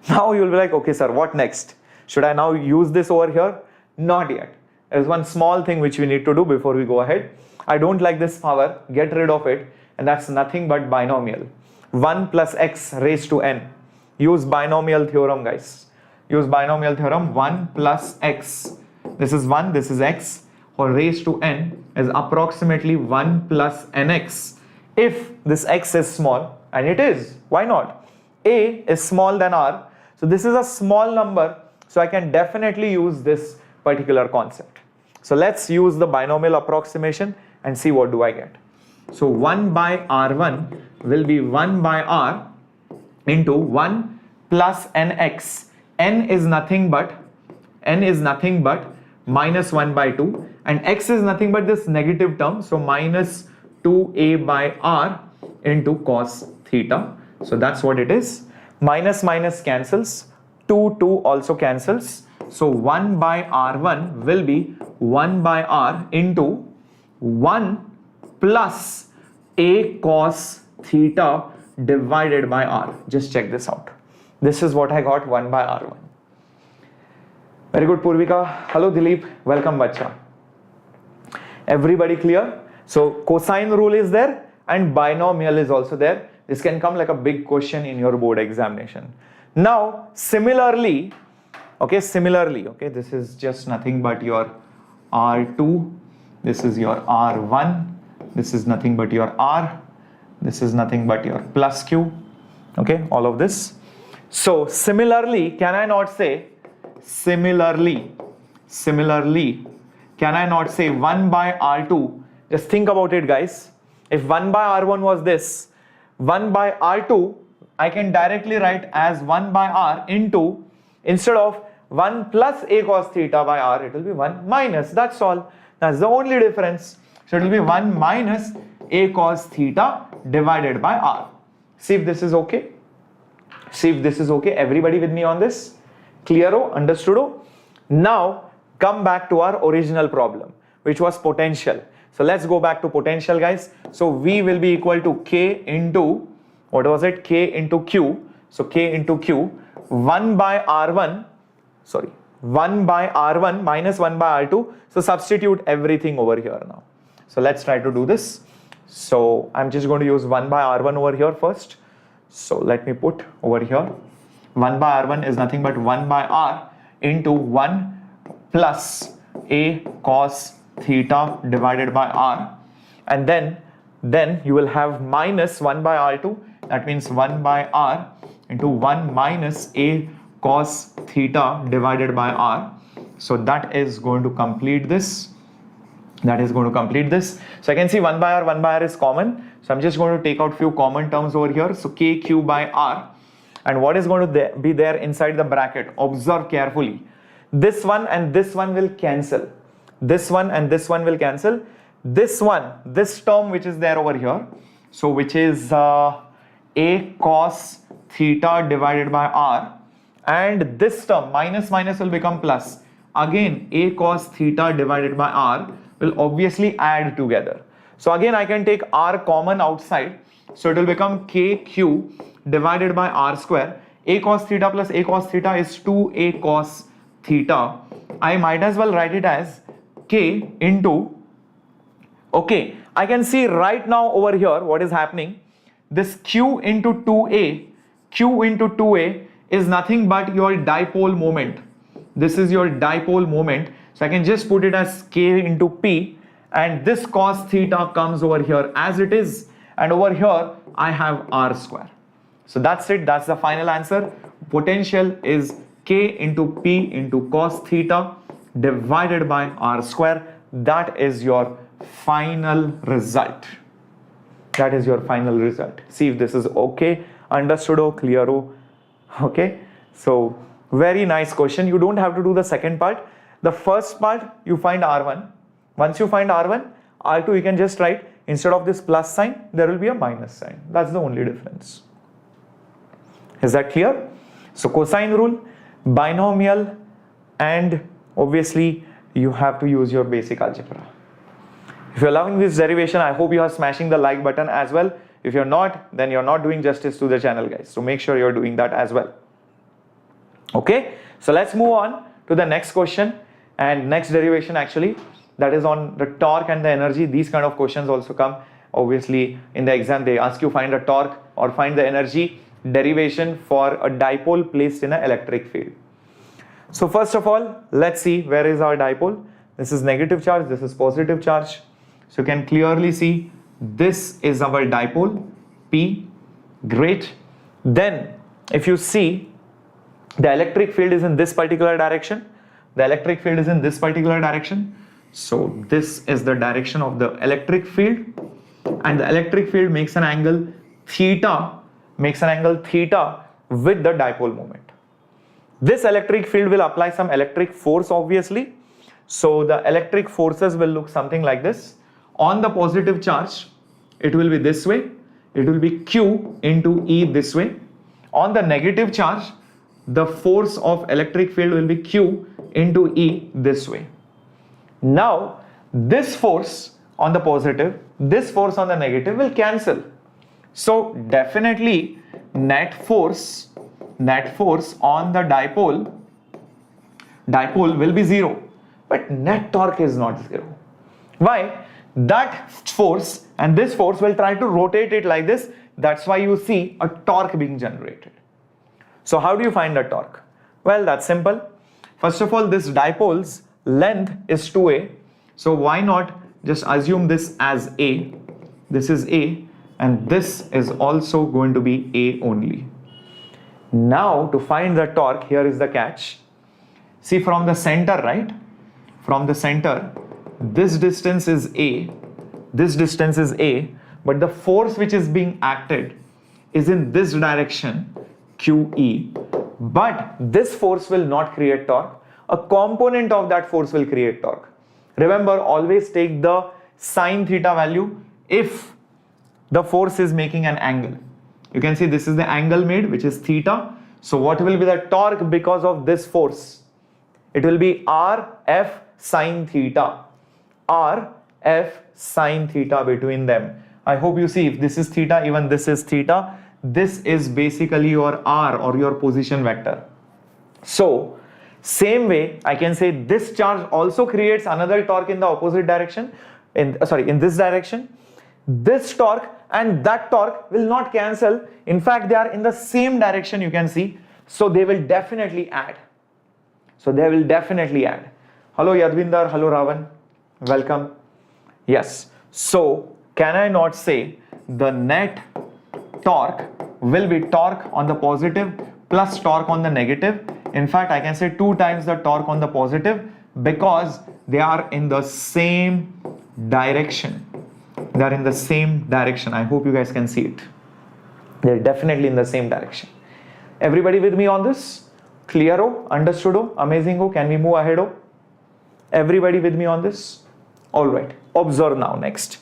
Now you will be like, okay sir, what next? Should I now use this over here? Not yet. There is one small thing which we need to do before we go ahead. I don't like this power, get rid of it, and that's nothing but binomial. 1 plus x raised to n. Use binomial theorem, guys. Use binomial theorem. 1 plus x. This is 1, this is x, whole raised to n is approximately 1 plus nx. If this x is small, and it is, why not? A is small than R, so this is a small number, so I can definitely use this particular concept. So let's use the binomial approximation and see what do I get. So 1 by R1 will be 1 by R into 1 plus nx. N is nothing but minus 1 by 2, and x is nothing but this negative term, so minus 2a by r into cos theta. So that's what it is. Minus minus cancels, 2 also cancels, so 1 by r1 will be 1 by r into 1 plus a cos theta divided by r. Just check this out. This is what I got, 1 by r1. Very good, Purvika. Hello, Dilip. Welcome, bacha. Everybody clear? So cosine rule is there and binomial is also there. This can come like a big question in your board examination. Now, similarly, this is just nothing but your R2. This is your R1. This is nothing but your R. This is nothing but your plus Q. Okay, all of this. So similarly, can I not say, can I not say 1 by R2? Just think about it, guys. If 1 by R1 was this, 1 by R2, I can directly write as 1 by R into, instead of 1 plus a cos theta by R, it will be 1 minus. That's all. That's the only difference. So it will be 1 minus a cos theta divided by R. See if this is okay. Everybody with me on this? Clearo? Understoodo? Now come back to our original problem, which was potential. So let's go back to potential, guys. So V will be equal to K into, what was it? K into Q. So K into Q, 1 by R1 minus 1 by R2. So substitute everything over here now. So let's try to do this. So I'm just going to use 1 by R1 over here first. So let me put over here, 1 by R1 is nothing but 1 by R into 1 plus a cos theta divided by R, and then you will have minus 1 by R2. That means 1 by R into 1 minus a cos theta divided by R. So that is going to complete this. So I can see 1 by R is common. So I'm just going to take out few common terms over here. So KQ by R. And what is going to be there inside the bracket? Observe carefully. This one and this one will cancel. This one and this one will cancel. This term which is there over here. So which is a cos theta divided by R. And this term, minus minus will become plus. Again, a cos theta divided by R will obviously add together. So again, I can take R common outside. So it will become KQ divided by R square. A cos theta plus a cos theta is 2a cos theta. I might as well write it as K into, okay, I can see right now over here what is happening. This Q into 2a is nothing but your dipole moment. This is your dipole moment. So I can just put it as K into P, and this cos theta comes over here as it is, and over here I have R square. So that's it. That's the final answer. Potential is K into P into cos theta divided by R square. That is your final result. See if this is okay. Understood? Clear? Okay. So very nice question. You don't have to do the second part. The first part you find R1. Once you find R1, R2 you can just write, instead of this plus sign there will be a minus sign. That's the only difference. Is that clear? So cosine rule, binomial, and obviously you have to use your basic algebra. If you're loving this derivation, I hope you are smashing the like button as well. If you're not, then you're not doing justice to the channel, guys. So make sure you're doing that as well. Okay, so let's move on to the next question and next derivation, actually, that is on the torque and the energy. These kind of questions also come. Obviously in the exam they ask you find a torque or find the energy derivation for a dipole placed in an electric field. So first of all, let's see where is our dipole. This is negative charge, this is positive charge. So you can clearly see this is our dipole P. Great. Then if you see, the electric field is in this particular direction. So this is the direction of the electric field, and the electric field makes an angle theta with the dipole moment. This electric field will apply some electric force, obviously. So the electric forces will look something like this. On the positive charge, it will be this way. It will be Q into E this way. On the negative charge, the force of electric field will be Q into E this way. Now, this force on the positive, this force on the negative will cancel. So definitely net force on the dipole will be 0, but net torque is not 0. Why? That force and this force will try to rotate it like this. That's why you see a torque being generated. So how do you find the torque? Well, that's simple. First of all, this dipole's length is 2a. So why not just assume this as A? This is A and this is also going to be A only. Now to find the torque, here is the catch. See, from the center, right? From the center, this distance is A, this distance is A, but the force which is being acted is in this direction, QE. But this force will not create torque. A component of that force will create torque. Remember, always take the sine theta value if the force is making an angle. You can see this is the angle made, which is theta. So what will be the torque because of this force? It will be RF sine theta. RF sine theta between them. I hope you see, if this is theta, even this is theta. This is basically your R or your position vector. So same way, I can say this charge also creates another torque in the opposite direction, in this direction. This torque and that torque will not cancel. In fact, they are in the same direction, you can see. So they will definitely add. Hello Yadvinder, hello Ravan, welcome. Yes, so can I not say the net torque will be torque on the positive plus torque on the negative? In fact, I can say 2 times the torque on the positive because they are in the same direction. They are in the same direction. I hope you guys can see it. They're definitely in the same direction. Everybody with me on this? Clearo? Understoodo? Amazingo? Can we move ahead? Everybody with me on this? Alright. Observe now next.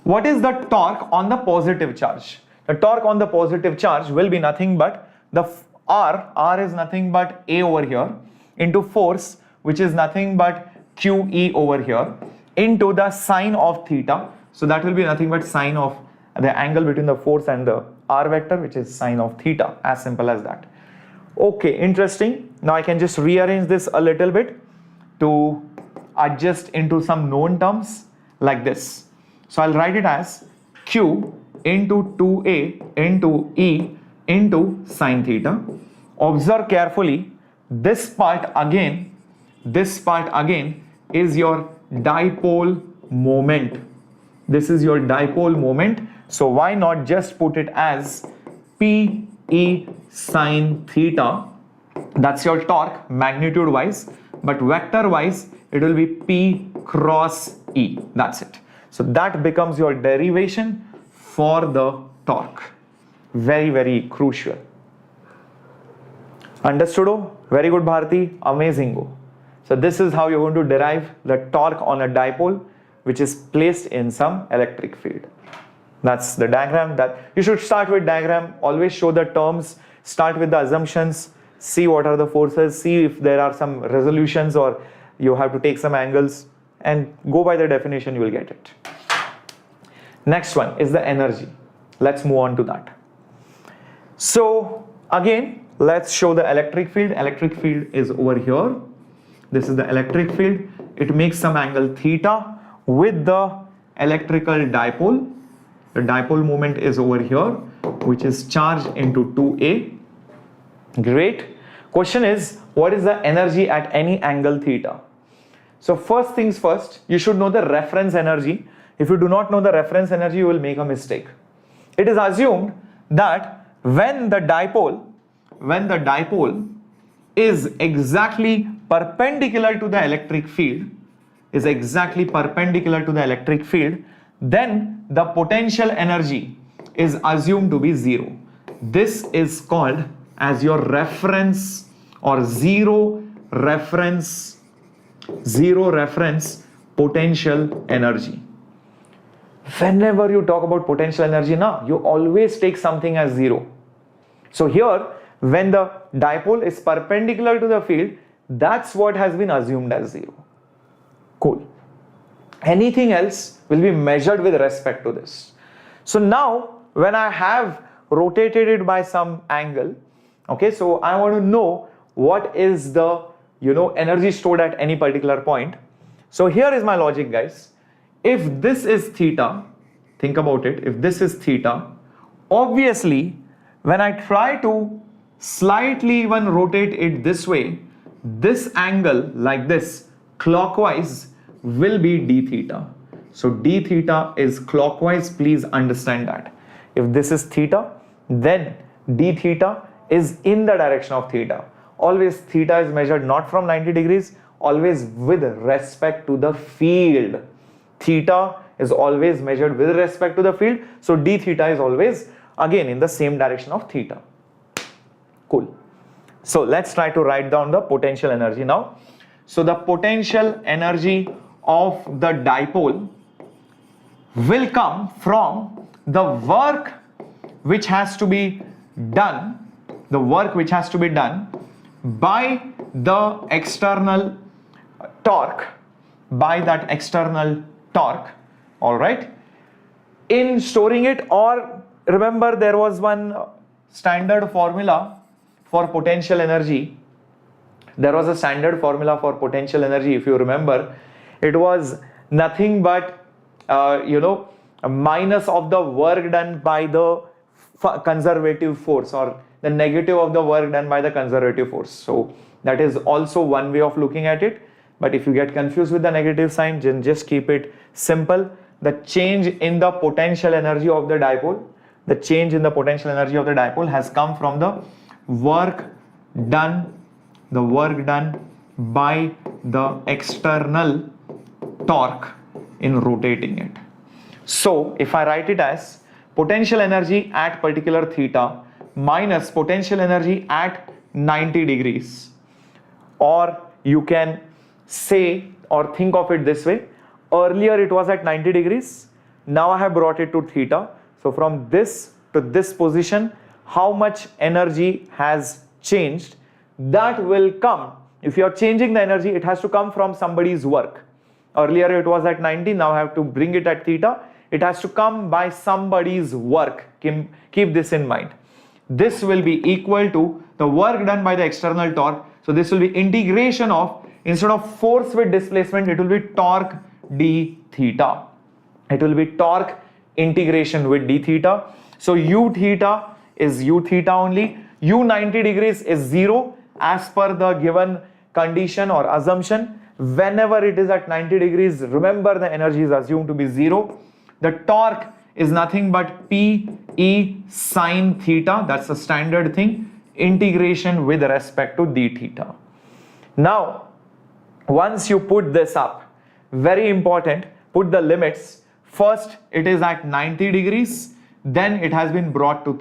What is the torque on the positive charge? The torque on the positive charge will be nothing but the R is nothing but A over here into force, which is nothing but QE over here into the sine of theta. So that will be nothing but sine of the angle between the force and the R vector, which is sine of theta, as simple as that. Okay, interesting. Now I can just rearrange this a little bit to adjust into some known terms like this. So I'll write it as Q into 2A into E into sine theta. Observe carefully, this part again is your dipole moment. This is your dipole moment. So why not just put it as PE sine theta? That's your torque magnitude wise, but vector wise it will be P cross E. That's it. So that becomes your derivation for the torque. Very, very crucial. Understood? Very good, Bharti. Amazing. So this is how you're going to derive the torque on a dipole which is placed in some electric field. That's the diagram. That you should start with diagram. Always show the terms. Start with the assumptions. See what are the forces. See if there are some resolutions or you have to take some angles, and go by the definition, you will get it. Next one is the energy. Let's move on to that. So again, let's show the electric field. Electric field is over here. This is the electric field. It makes some angle theta with the electrical dipole. The dipole moment is over here, which is charged into 2A. Great. Question is, what is the energy at any angle theta? So first things first, you should know the reference energy. If you do not know the reference energy, you will make a mistake. It is assumed that when the dipole is exactly perpendicular to the electric field, then the potential energy is assumed to be 0. This is called as your reference or zero reference zero reference potential energy. Whenever you talk about potential energy now, you always take something as zero. So here, when the dipole is perpendicular to the field, that's what has been assumed as zero. Cool. Anything else will be measured with respect to this. So now, when I have rotated it by some angle, okay, so I want to know what is the energy stored at any particular point. So here is my logic, guys. If this is theta, think about it, if this is theta, obviously when I try to slightly even rotate it this way, this angle like this clockwise will be d theta. So d theta is clockwise, please understand that. If this is theta, then d theta is in the direction of theta. Always theta is measured not from 90 degrees, always with respect to the field. Theta is always measured with respect to the field. So d theta is always again in the same direction of theta. Cool. So let's try to write down the potential energy now. So the potential energy of the dipole will come from the work which has to be done, by the external torque, all right, in storing it. Or remember, there was one standard formula for potential energy. If you remember, it was nothing but a minus of the work done by the conservative force, or the negative of the work done by the conservative force. So that is also one way of looking at it. But if you get confused with the negative sign, then just keep it simple. The change in the potential energy of the dipole, has come from the work done by the external torque in rotating it. So if I write it as potential energy at particular theta minus potential energy at 90 degrees, or you can say or think of it this way: earlier it was at 90 degrees, now I have brought it to theta. So from this to this position, how much energy has changed? That will come, if you are changing the energy, it has to come from somebody's work. Earlier it was at 90, now I have to bring it at theta. It has to come by somebody's work. Keep this in mind. This will be equal to the work done by the external torque. So this will be integration of, instead of force with displacement, it will be torque d theta. It will be torque integration with d theta. So u theta is u theta only. U 90 degrees is 0 as per the given condition or assumption. Whenever it is at 90 degrees, remember the energy is assumed to be 0. The torque is nothing but P E sine theta. That's a standard thing. Integration with respect to d theta. Now, once you put this up, very important, put the limits. First, it is at 90 degrees. Then it has been brought to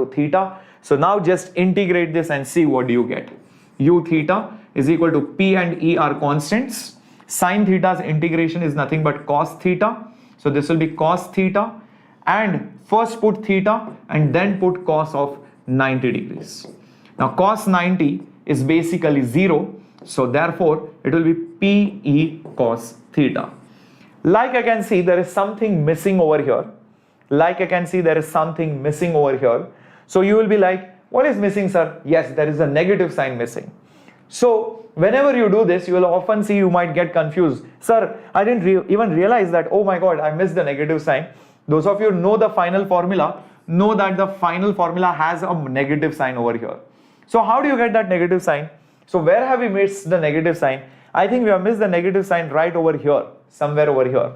theta. So now just integrate this and see what do you get. U theta is equal to P and E are constants. Sine theta's integration is nothing but cos theta. So this will be cos theta, and first put theta and then put cos of 90 degrees. Now cos 90 is basically 0. So therefore it will be PE cos theta. Like I can see, there is something missing over here. So you will be like, what is missing, sir? Yes, there is a negative sign missing. So whenever you do this, you will often see, you might get confused. Sir, I didn't even realize that, oh my God, I missed the negative sign. Those of you who know the final formula, know that the final formula has a negative sign over here. So how do you get that negative sign? So where have we missed the negative sign? I think we have missed the negative sign right over here, somewhere over here.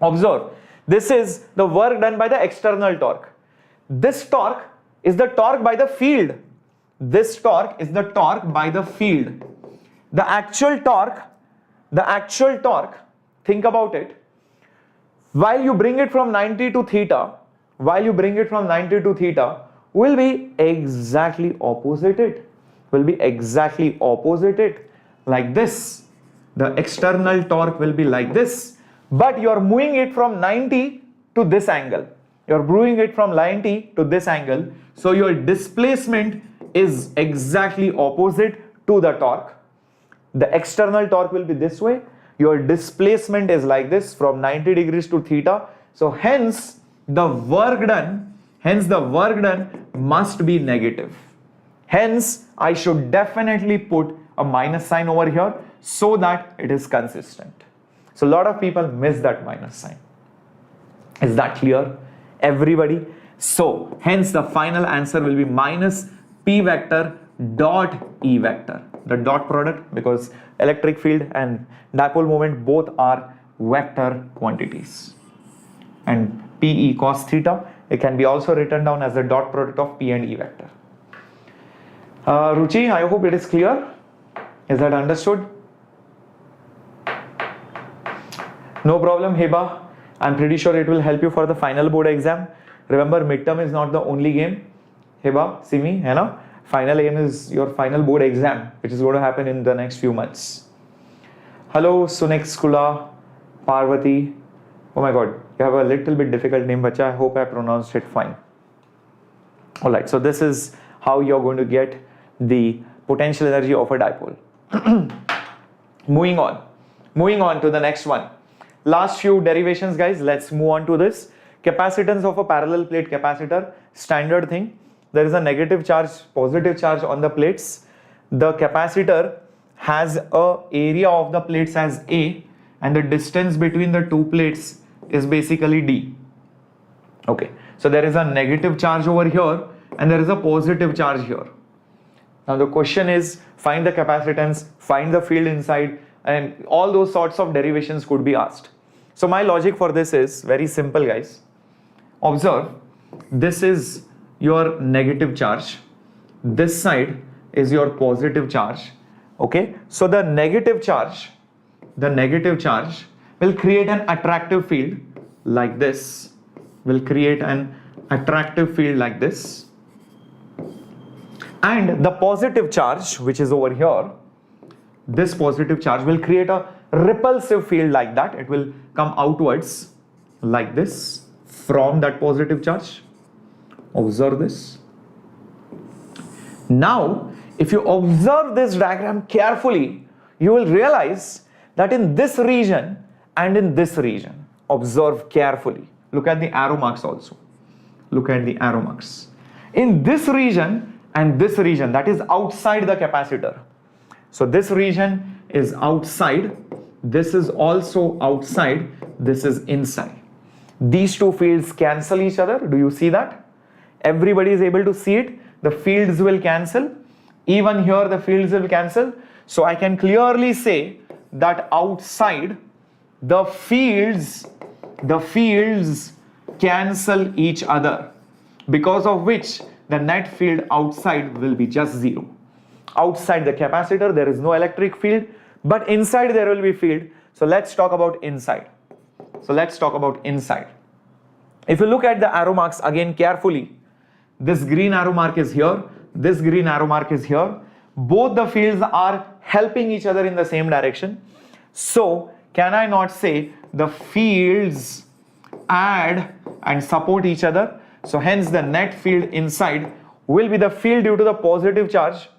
Observe, this is the work done by the external torque. This torque is the torque by the field. The actual torque, think about it. While you bring it from 90 to theta, will be exactly opposite it. like this. The external torque will be like this, but you are moving it from 90 to this angle. You are moving it from 90 to this angle. So your displacement is exactly opposite to the torque. The external torque will be this way. Your displacement is like this from 90 degrees to theta. So hence the work done must be negative. Hence I should definitely put a minus sign over here so that it is consistent. So a lot of people miss that minus sign. Is that clear, everybody? So hence the final answer will be minus P vector dot E vector, the dot product, because electric field and dipole moment both are vector quantities. And PE cos theta, it can be also written down as the dot product of P and E vector. Ruchi, I hope it is clear. Is that understood? No problem, Heba. I'm pretty sure it will help you for the final board exam. Remember, midterm is not the only game. Heba, see me, है ना? Final aim is your final board exam, which is going to happen in the next few months. Hello, Sunek Skula, Parvati. Oh my God, you have a little bit difficult name, bacha. I hope I pronounced it fine. Alright, so this is how you're going to get the potential energy of a dipole. Moving on to the next one. Last few derivations, guys. Let's move on to this. Capacitance of a parallel plate capacitor, standard thing. There is a negative charge, positive charge on the plates. The capacitor has a area of the plates as A, and the distance between the two plates is basically D. Okay, so there is a negative charge over here and there is a positive charge here. Now the question is, find the capacitance, find the field inside, and all those sorts of derivations could be asked. So my logic for this is very simple, guys. Observe, this is your negative charge, this side is your positive charge. Okay, so the negative charge will create an attractive field like this, and the positive charge, which is over here, this positive charge will create a repulsive field like that. It will come outwards like this from that positive charge. Observe this. Now, if you observe this diagram carefully, you will realize that in this region and in this region, observe carefully. Look at the arrow marks also. Look at the arrow marks. In this region and this region, that is outside the capacitor. So this region is outside, this is also outside, this is inside. These two fields cancel each other. Do you see that? Everybody is able to see it. The fields will cancel. Even here the fields will cancel. So I can clearly say that outside the fields cancel each other, because of which the net field outside will be just zero. Outside the capacitor there is no electric field, but inside there will be field. So let's talk about inside. If you look at the arrow marks again carefully, this green arrow mark is here, this green arrow mark is here. Both the fields are helping each other in the same direction. So can I not say the fields add and support each other? So hence the net field inside will be the field due to the positive charge,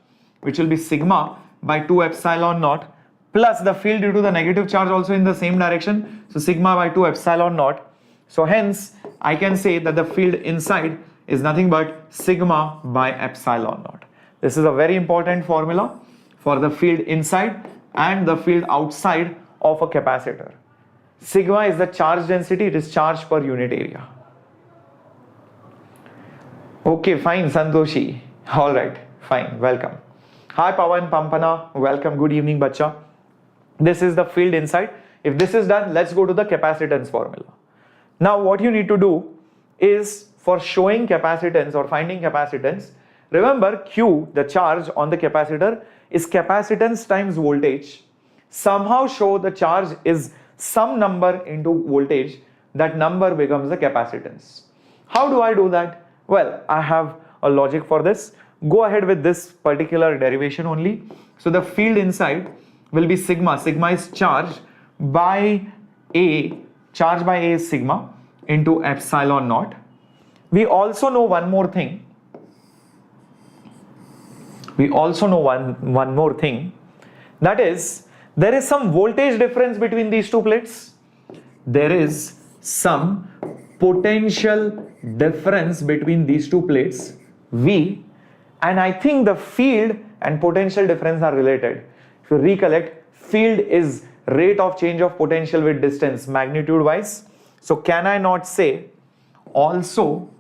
which will be sigma by 2 epsilon naught, plus the field due to the negative charge also in the same direction, so sigma by 2 epsilon naught. So hence I can say that the field inside is nothing but sigma by epsilon naught. This is a very important formula for the field inside and the field outside of a capacitor. Sigma is the charge density, it is charge per unit area. Okay, fine, Santoshi. Alright, fine, welcome. Hi Pawan, Pampana, welcome, good evening, bacha. This is the field inside. If this is done, let's go to the capacitance formula. Now what you need to do is, for showing capacitance or finding capacitance, remember Q, the charge on the capacitor, is capacitance times voltage. Somehow show the charge is some number into voltage, that number becomes the capacitance. How do I do that? Well, I have a logic for this. Go ahead with this particular derivation only. So the field inside will be sigma. Sigma is charge by A. Charge by A is sigma into epsilon naught. We also know one more thing. We also know one more thing. That is, there is some voltage difference between these two plates. There is some potential difference between these two plates, V, and I think the field and potential difference are related. If you recollect, field is rate of change of potential with distance, magnitude wise. So can I not say also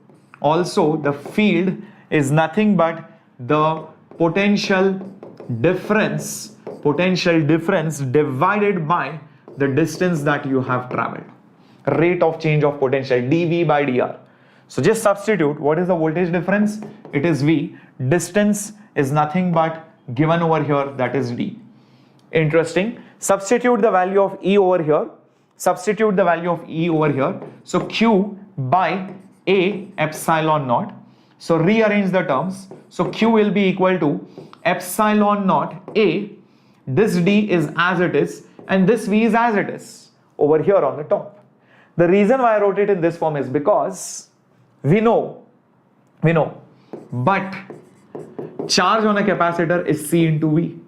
the field is nothing but the potential difference divided by the distance that you have traveled, rate of change of potential, dV by dr. So just substitute, what is the voltage difference? It is V. Distance is nothing but given over here, that is d. Interesting. Substitute the value of E over here. Substitute the value of E over here. So Q by A epsilon naught. So rearrange the terms. So Q will be equal to epsilon naught A. This D is as it is and this V is as it is over here on the top. The reason why I wrote it in this form is because we know, but charge on a capacitor is C into V.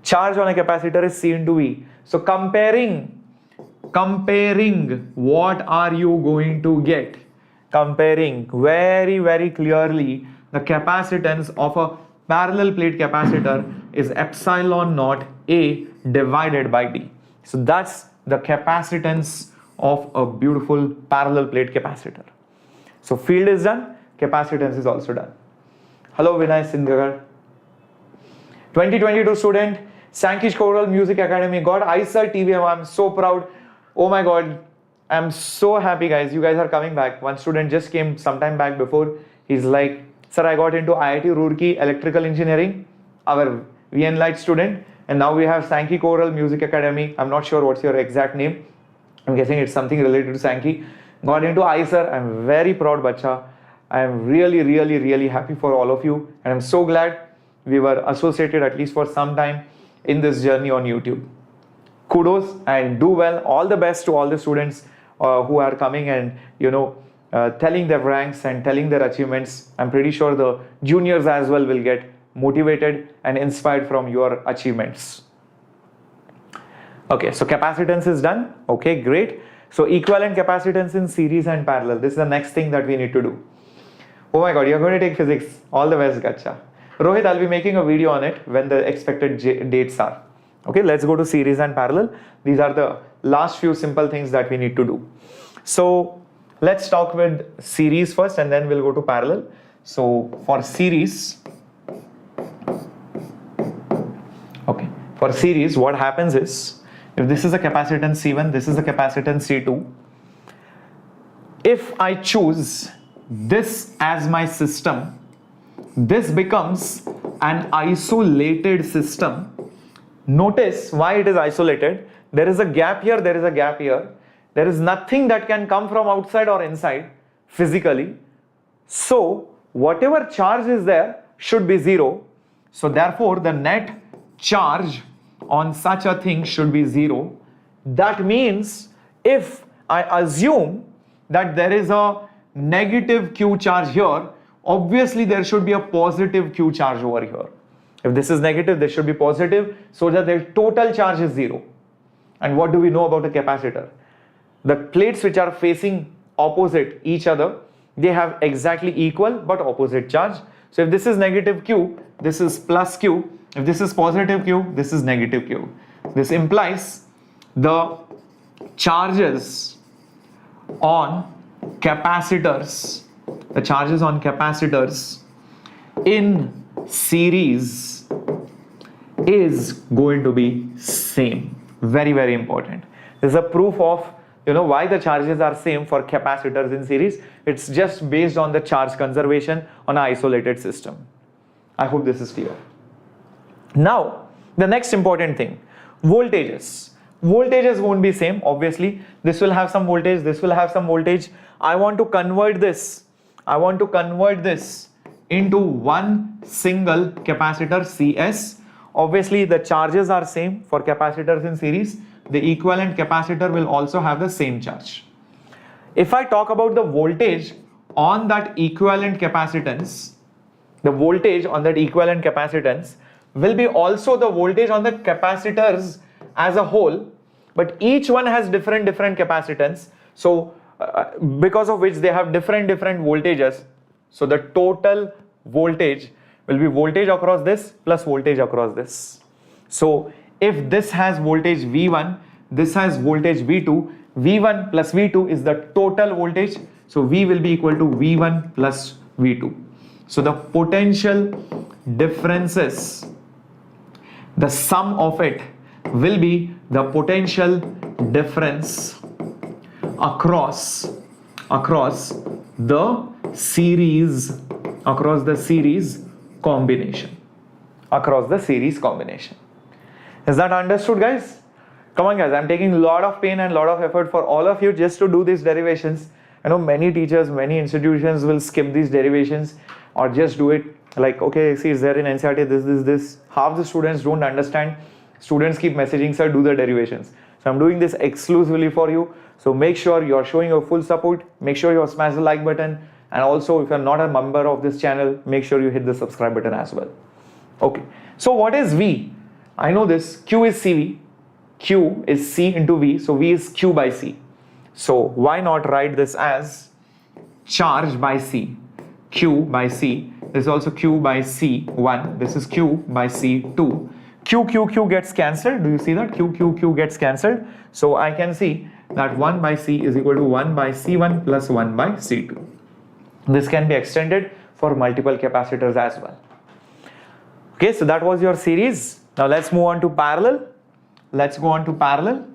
Charge on a capacitor is C into V. So comparing, what are you going to get? Comparing very clearly, the capacitance of a parallel plate capacitor is epsilon naught A divided by D. So that's the capacitance of a beautiful parallel plate capacitor. So field is done, capacitance is also done. Hello Vinay Singh. 2022 student, Sankish Choral Music Academy got ISA TVM. I'm so proud. Oh my god, I'm so happy guys. You guys are coming back. One student just came sometime back before. He's like, sir, I got into IIT Roorkee electrical engineering, our Enlite student, and now we have Sankey Choral Music Academy. I'm not sure what's your exact name. I'm guessing it's something related to Sankey. Got into ISA. I'm very proud, bacha. I'm really happy for all of you, and I'm so glad we were associated at least for some time in this journey on YouTube. Kudos and do well. All the best to all the students who are coming and telling their ranks and telling their achievements. I'm pretty sure the juniors as well will get motivated and inspired from your achievements. Okay, so capacitance is done. Okay, great. So equivalent capacitance in series and parallel. This is the next thing that we need to do. Oh my god, you're going to take physics. All the best, Gacha. Rohit, I'll be making a video on it when the expected dates are. Okay, let's go to series and parallel. These are the last few simple things that we need to do. So let's talk with series first and then we'll go to parallel. So for series, okay, for series, what happens is, if this is a capacitance C1, this is a capacitance C2. If I choose this as my system, this becomes an isolated system. Notice why it is isolated. There is a gap here, there is a gap here. There is nothing that can come from outside or inside physically. So whatever charge is there should be zero. So therefore the net charge on such a thing should be zero. That means if I assume that there is a negative Q charge here, obviously there should be a positive Q charge over here. If this is negative, this should be positive, so that the total charge is zero. And what do we know about a capacitor? The plates which are facing opposite each other, they have exactly equal but opposite charge. So if this is negative Q, this is plus Q. If this is positive Q, this is negative Q. This implies the charges on capacitors, in series is going to be same. Very important. This is a proof of why the charges are same for capacitors in series. It's just based on the charge conservation on an isolated system. I hope this is clear. Now the next important thing, voltages. Voltages won't be same, obviously. This will have some voltage, this will have some voltage. I want to convert this into one single capacitor CS Obviously the charges are same for capacitors in series. The equivalent capacitor will also have the same charge. If I talk about the voltage on that equivalent capacitance, the voltage on that equivalent capacitance will be also the voltage on the capacitors as a whole, but each one has different capacitance. So because of which they have different voltages. So the total voltage will be voltage across this plus voltage across this. So if this has voltage V1, this has voltage V2, V1 plus V2 is the total voltage. So V will be equal to V1 plus V2. So the potential differences, the sum of it will be the potential difference across the series combination. Is that understood, guys? Come on, guys, I'm taking a lot of pain and a lot of effort for all of you just to do these derivations. I know many teachers, many institutions will skip these derivations or just do it like, okay, see, is there in NCERT this. Half the students don't understand. Students keep messaging, sir, do the derivations. So I'm doing this exclusively for you. So make sure you're showing your full support. Make sure you smash the like button. And also, if you're not a member of this channel, make sure you hit the subscribe button as well. Okay. So what is V? I know this. Q is CV. Q is C into V. So V is Q by C. So why not write this as charge by C? Q by C. This is also Q by C1. This is Q by C2. Q gets cancelled. Do you see that? Q gets cancelled. So I can see that 1 by C is equal to 1 by C1 plus 1 by C2. This can be extended for multiple capacitors as well. Okay, so that was your series. Now let's move on to parallel. Let's go on to parallel.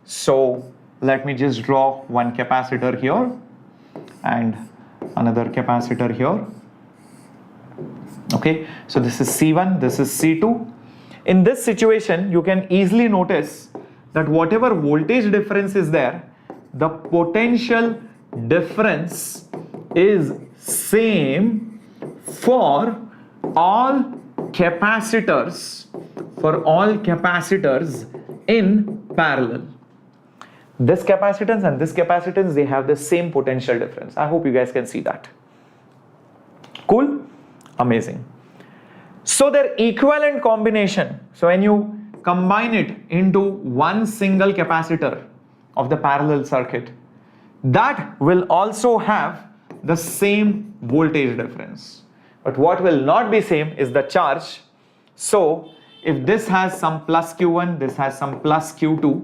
So let me just draw one capacitor here and another capacitor here. Okay, so this is C1, this is C2. In this situation, you can easily notice that whatever voltage difference is there, the potential difference is same for all capacitors, in parallel. This capacitance and this capacitance, they have the same potential difference. I hope you guys can see that. Cool? Amazing. So their equivalent combination, so when you combine it into one single capacitor of the parallel circuit, that will also have the same voltage difference. But what will not be same is the charge. So if this has some plus Q1, this has some plus Q2,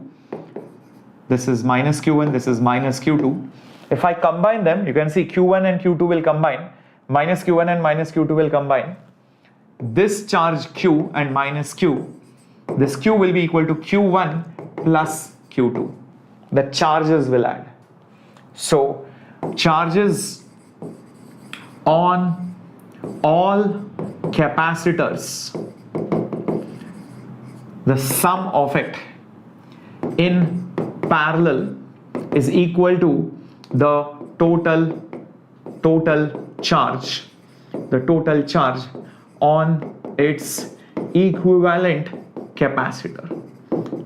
this is minus Q1, this is minus Q2. If I combine them, you can see Q1 and Q2 will combine, minus Q1 and minus Q2 will combine. This charge Q and minus Q, this Q will be equal to Q1 plus Q2. The charges will add. So charges on all capacitors, the sum of it in parallel is equal to the total charge, on its equivalent capacitor.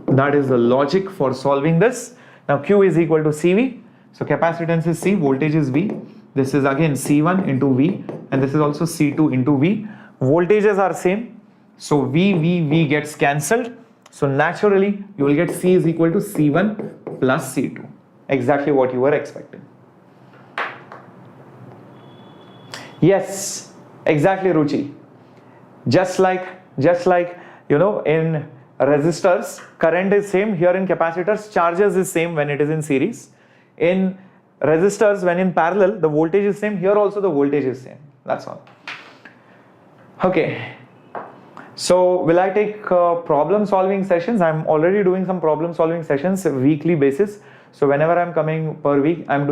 That is the logic for solving this. Now Q is equal to CV. So capacitance is C, voltage is V. This is again C1 into V, and this is also C2 into V. Voltages are same. So V gets cancelled. So naturally you will get C is equal to C1 plus C2. Exactly what you were expecting. Yes, exactly, Ruchi. Just like you know, in resistors current is same, here in capacitors charges is same when it is in series. In resistors, when in parallel, the voltage is same, here also the voltage is same. That's all. Okay, so will I take problem solving sessions? I'm already doing some problem solving sessions weekly basis. So whenever I'm coming per week, I'm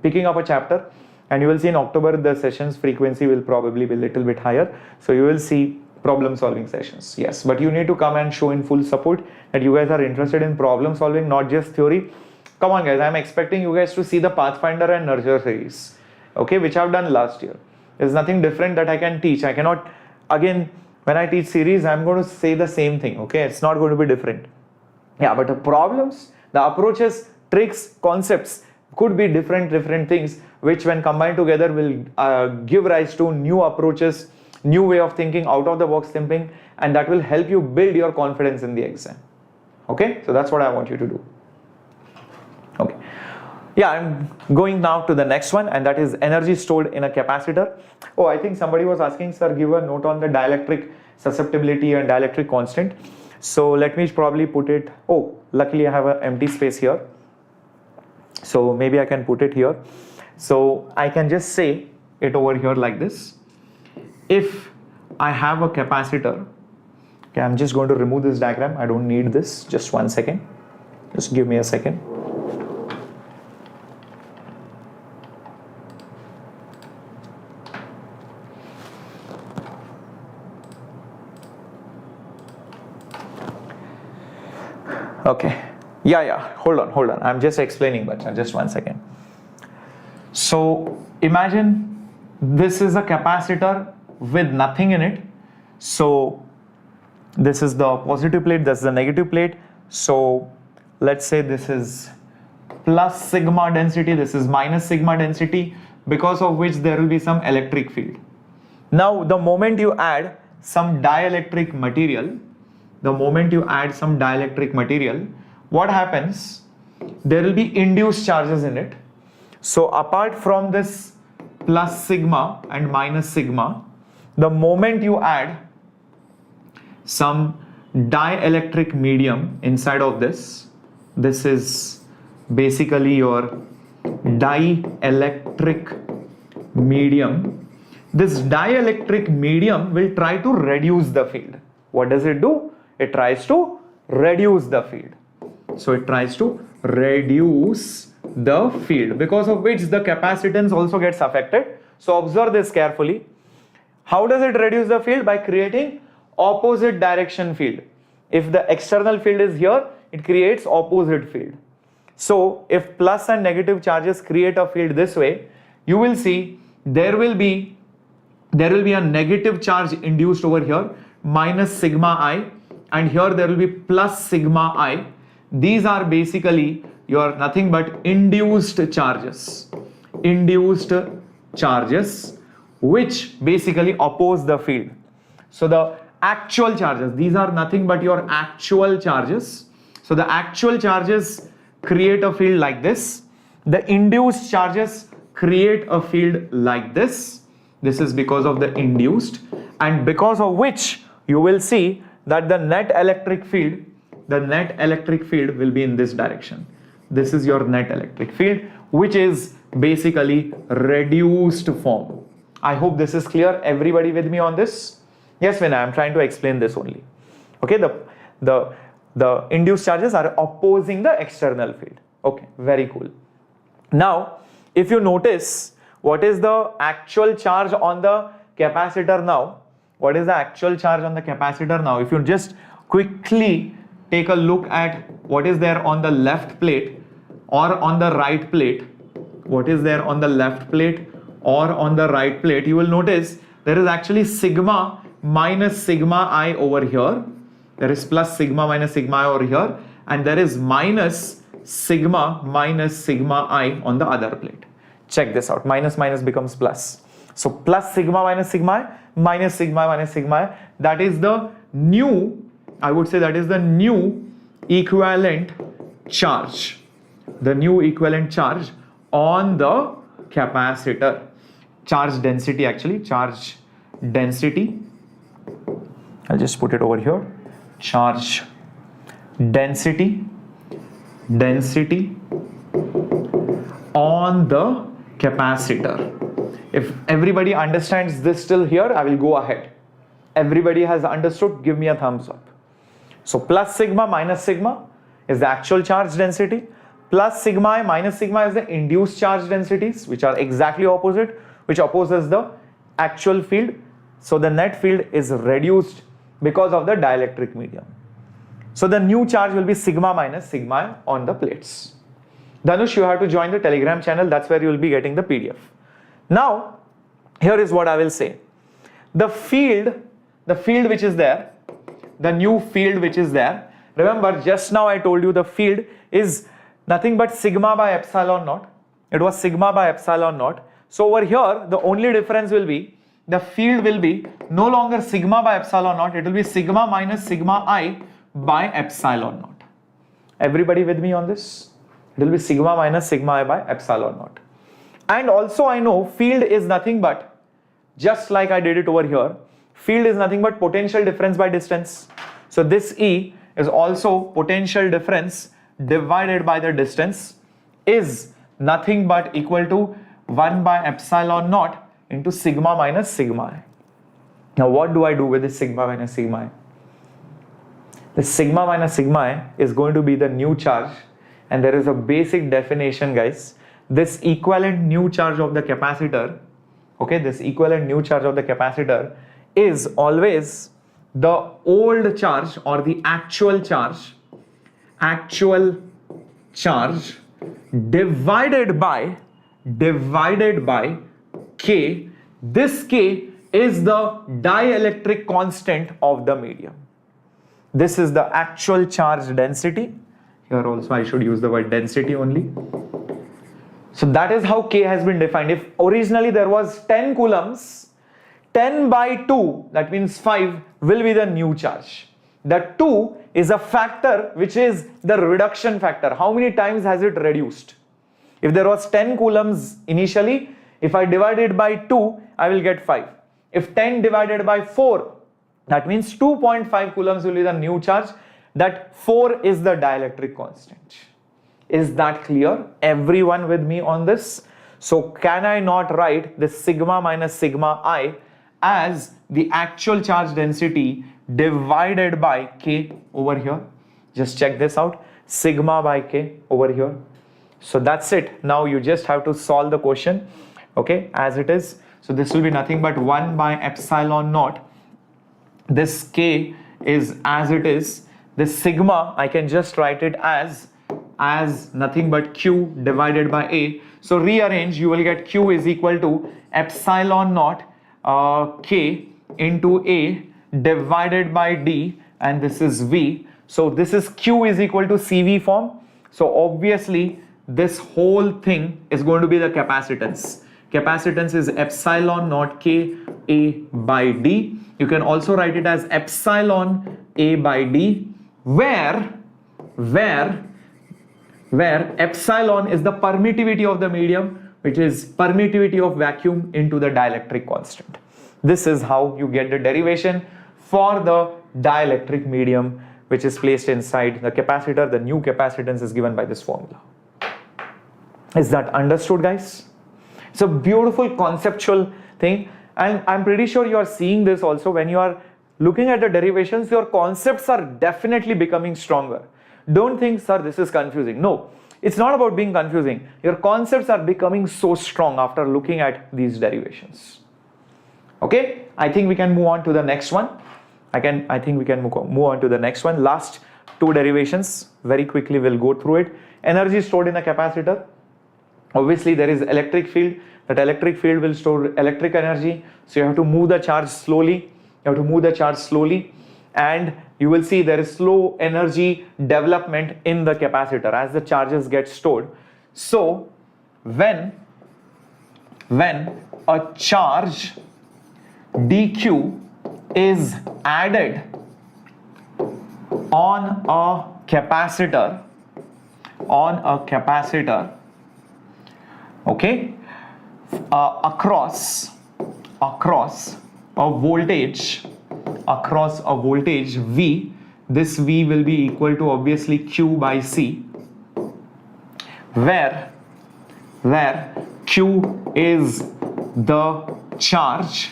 picking up a chapter, and you will see in October the sessions frequency will probably be a little bit higher. So you will see problem solving sessions. Yes, but you need to come and show in full support that you guys are interested in problem solving, not just theory. Come on, guys, I'm expecting you guys to see the Pathfinder and Nurture series, okay, which I've done last year. There's nothing different that I can teach. I cannot again when I teach series, I'm going to say the same thing, okay? It's not going to be different. Yeah, but the problems, the approaches, tricks, concepts could be different things, which when combined together will give rise to new approaches, new way of thinking, out of the box thinking, and that will help you build your confidence in the exam. Okay, so that's what I want you to do. Okay, yeah, I'm going now to the next one, and that is energy stored in a capacitor. Oh, I think somebody was asking, sir, give a note on the dielectric susceptibility and dielectric constant. So let me probably put it, oh, luckily I have an empty space here. So maybe I can put it here. So I can just say it over here like this. If I have a capacitor, okay, I'm just going to remove this diagram. I don't need this. Just 1 second. Just give me a second. Okay. Yeah. Hold on. I'm just explaining, but just 1 second. So imagine this is a capacitor with nothing in it. So this is the positive plate, that's the negative plate. So let's say this is plus sigma density, this is minus sigma density, because of which there will be some electric field. Now the moment you add some dielectric material, what happens? There will be induced charges in it. So apart from this plus sigma and minus sigma, the moment you add some dielectric medium inside of this is basically your dielectric medium. This dielectric medium will try to reduce the field. What does it do? It tries to reduce the field. So it tries to reduce the field, because of which the capacitance also gets affected. So observe this carefully. How does it reduce the field? By creating opposite direction field. If the external field is here, it creates opposite field. So if plus and negative charges create a field this way, you will see there will be a negative charge induced over here, minus sigma I, and here there will be plus sigma I. These are basically your nothing but induced charges, which basically oppose the field. So the actual charges, these are nothing but your actual charges. So the actual charges create a field like this. The induced charges create a field like this. This is because of the induced, and because of which you will see that the net electric field will be in this direction. This is your net electric field, which is basically reduced form. I hope this is clear. Everybody with me on this? Yes, Vinay, I'm trying to explain this only. Okay, the induced charges are opposing the external field. Okay, very cool. Now, if you notice, what is the actual charge on the capacitor now? What is the actual charge on the capacitor now? If you just quickly take a look at what is there on the left plate or on the right plate, what is there on the left plate or on the right plate, you will notice there is actually sigma minus sigma I over here. There is plus sigma minus sigma I over here, and there is minus sigma I on the other plate. Check this out. Minus minus becomes plus. So plus sigma minus sigma I, minus sigma minus sigma I, that is the new, I would say that is the new equivalent charge. The new equivalent charge on the capacitor. Charge density actually, charge density. I'll just put it over here. Charge density on the capacitor. If everybody understands this till here, I will go ahead. Everybody has understood, give me a thumbs up. So plus sigma minus sigma is the actual charge density. Plus sigma I minus sigma is the induced charge densities, which are exactly opposite, which opposes the actual field. So the net field is reduced because of the dielectric medium. So the new charge will be sigma minus sigma I on the plates. Dhanush, you have to join the Telegram channel. That's where you will be getting the PDF. Now, here is what I will say. The field the field which is there, the new field which is there. Remember, just now I told you the field is nothing but sigma by epsilon naught. It was sigma by epsilon naught. So over here, the only difference will be the field will be no longer sigma by epsilon naught. It will be sigma minus sigma I by epsilon naught. Everybody with me on this? It will be sigma minus sigma I by epsilon naught. And also I know field is nothing but, just like I did it over here, field is nothing but potential difference by distance. So this E is also potential difference divided by the distance is nothing but equal to 1 by epsilon naught into sigma minus sigma I. Now what do I do with this sigma minus sigma I? The sigma minus sigma I is going to be the new charge, and there is a basic definition, guys. This equivalent new charge of the capacitor, okay, this equivalent new charge of the capacitor is always the old charge or the actual charge divided by K. This K is the dielectric constant of the medium. This is the actual charge density. Here also I should use the word density only. So that is how K has been defined. If originally there was 10 coulombs, 10 by 2, that means 5, will be the new charge. The 2 is a factor which is the reduction factor. How many times has it reduced? If there was 10 coulombs initially, if I divide it by 2, I will get 5. If 10 divided by 4, that means 2.5 coulombs will be the new charge. That 4 is the dielectric constant. Is that clear? Everyone with me on this? So can I not write this sigma minus sigma I as the actual charge density divided by K over here? Just check this out. Sigma by K over here. So that's it. Now you just have to solve the question, okay, as it is. So this will be nothing but 1 by epsilon naught. This K is as it is. This sigma, I can just write it as nothing but Q divided by A. So rearrange, you will get Q is equal to epsilon naught K into A divided by D, and this is V. So this is Q is equal to CV form. So obviously this whole thing is going to be the capacitance. Capacitance is epsilon naught K A by D. You can also write it as epsilon A by D, where epsilon is the permittivity of the medium, which is permittivity of vacuum into the dielectric constant. This is how you get the derivation for the dielectric medium which is placed inside the capacitor. The new capacitance is given by this formula. Is that understood, guys? It's a beautiful conceptual thing, and I'm pretty sure you are seeing this also when you are looking at the derivations. Your concepts are definitely becoming stronger. Don't think, sir, this is confusing. No, it's not about being confusing. Your concepts are becoming so strong after looking at these derivations. Okay, I think we can move on to the next one. I think we can move on to the next one. Last two derivations, very quickly we'll go through it. Energy stored in a capacitor. Obviously there is electric field. That electric field will store electric energy. So you have to move the charge slowly. And you will see there is slow energy development in the capacitor as the charges get stored. So when a charge dq is added on a capacitor, okay, across a voltage V, this V will be equal to obviously Q by C, where Q is the charge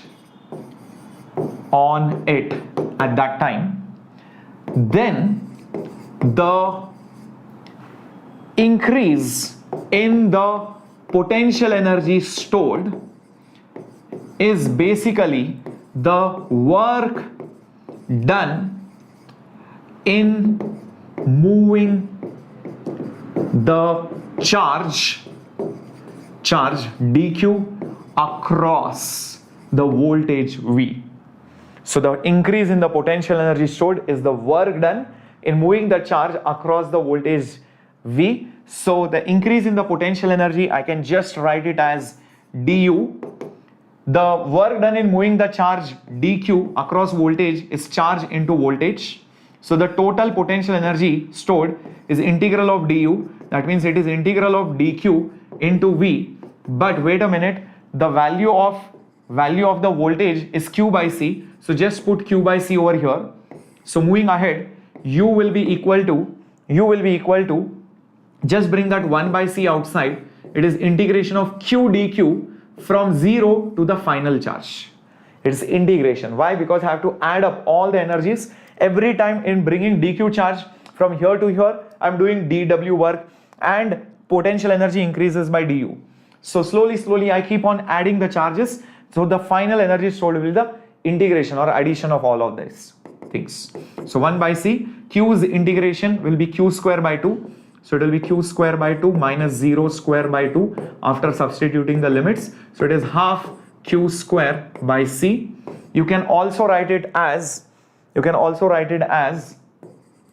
on it at that time. Then the increase in the potential energy stored is basically the work done in moving the charge dq across the voltage V. So the increase in the potential energy stored is the work done in moving the charge across the voltage V. So the increase in the potential energy, I can just write it as du. The work done in moving the charge dq across voltage is charge into voltage. So the total potential energy stored is integral of du. That means it is integral of dq into V. But wait a minute, the value of the voltage is q by c. So just put q by c over here. So moving ahead, u will be equal to, just bring that 1 by c outside. It is integration of q dq from 0 to the final charge. It's integration. Why? Because I have to add up all the energies. Every time in bringing dq charge from here to here, I'm doing dw work and potential energy increases by du. So slowly I keep on adding the charges. So the final energy stored will be the integration or addition of all of these things. So 1 by c, q's integration will be q square by 2. So it will be q square by 2 minus 0 square by 2 after substituting the limits. So it is half q square by c. You can also write it as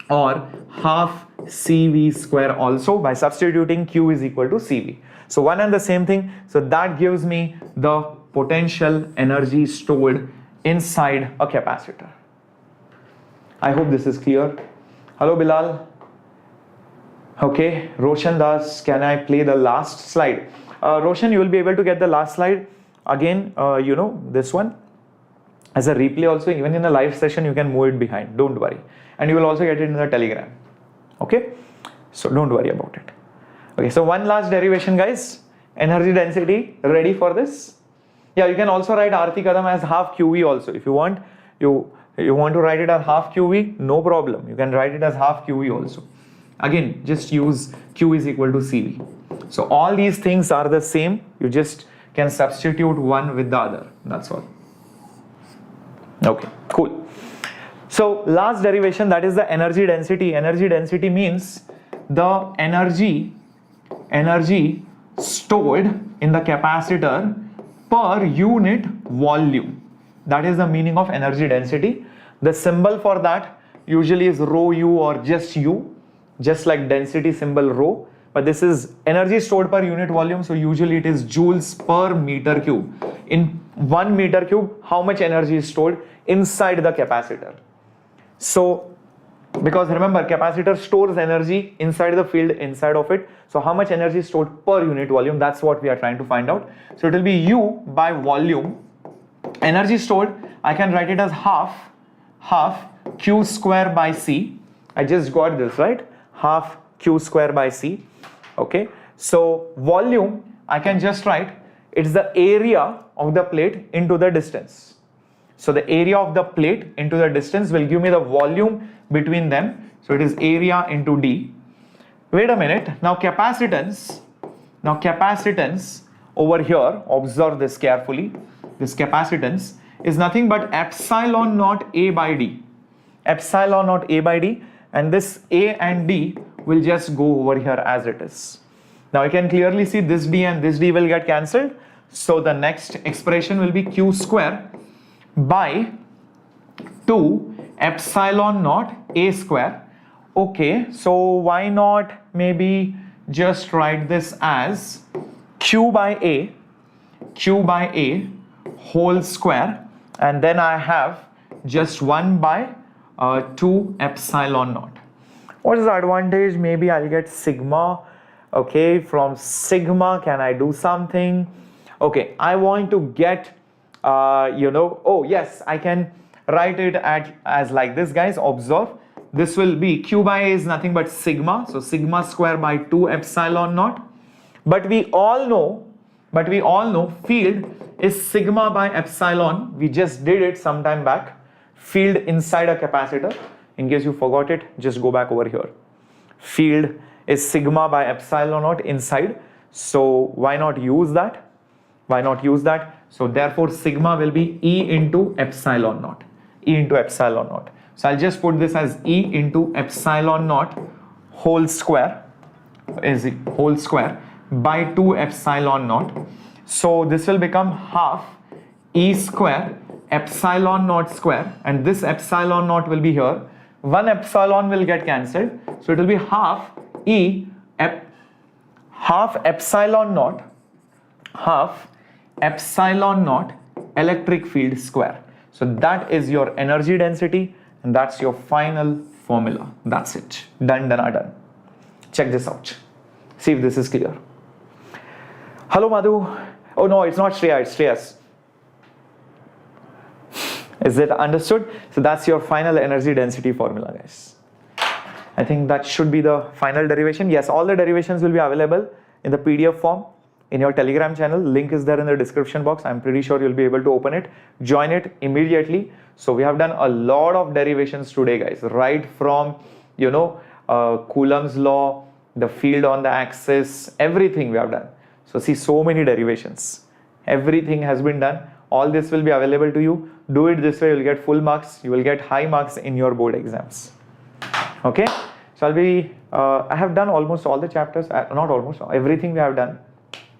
or half cv square also by substituting q is equal to cv. So one and the same thing. So that gives me the potential energy stored inside a capacitor. I hope this is clear. Hello Bilal. Okay, Roshan Das, can I play the last slide? Roshan, you will be able to get the last slide again, this one as a replay also. Even in a live session you can move it behind, don't worry, and you will also get it in the Telegram. Okay, so don't worry about it. Okay, so one last derivation guys, energy density. Ready for this? Yeah, you can also write Aarti Kadam as half QV also if you want. You want to write it as half QV, no problem, you can write it as half QV also. Again, just use Q is equal to CV. So all these things are the same. You just can substitute one with the other. That's all. Okay, cool. So last derivation, that is the energy density. Energy density means the energy stored in the capacitor per unit volume. That is the meaning of energy density. The symbol for that usually is rho u or just u. Just like density symbol rho, but this is energy stored per unit volume, so usually it is joules per meter cube. In 1 meter cube, how much energy is stored inside the capacitor? So because remember, capacitor stores energy inside the field inside of it, so how much energy is stored per unit volume, that's what we are trying to find out. So it will be u by volume. Energy stored, I can write it as half q square by c. I just got this, right? Half q square by c. Okay, so volume, I can just write it's the area of the plate into the distance. So the area of the plate into the distance will give me the volume between them. So it is area into d. Wait a minute, now capacitance over here, observe this carefully. This capacitance is nothing but epsilon naught a by d. Epsilon naught a by d. And this a and d will just go over here as it is. Now you can clearly see this d and this d will get cancelled. So the next expression will be q square by 2 epsilon naught a square. Okay, so why not maybe just write this as q by a whole square, and then I have just 1 by 2 epsilon naught. What is the advantage? Maybe I'll get sigma. Okay, from sigma can I do something? Okay, I want to get oh yes, I can write it as like this guys. Observe, this will be q by a is nothing but sigma, so sigma square by 2 epsilon naught. But we all know field is sigma by epsilon. We just did it some time back. Field inside a capacitor. In case you forgot it, just go back over here. Field is sigma by epsilon naught inside. So why not use that? So therefore sigma will be E into epsilon naught. So I'll just put this as E into epsilon naught whole square by 2 epsilon naught. So this will become half E square epsilon naught square, and this epsilon naught will be here. One epsilon will get cancelled, so it will be half E half epsilon naught electric field square. So that is your energy density, and that's your final formula. That's it. Done, done. Check this out. See if this is clear. Hello, Madhu. Oh no, it's not Shreya, it's Shreyas. Is it understood? So that's your final energy density formula, guys. I think that should be the final derivation. Yes, all the derivations will be available in the PDF form in your Telegram channel. Link is there in the description box. I'm pretty sure you'll be able to open it. Join it immediately. So we have done a lot of derivations today, guys. Right from, Coulomb's law, the field on the axis, everything we have done. So see, so many derivations. Everything has been done. All this will be available to you. Do it this way, you'll get full marks. You will get high marks in your board exams. Okay, so I have done almost all the chapters, not almost, everything we have done,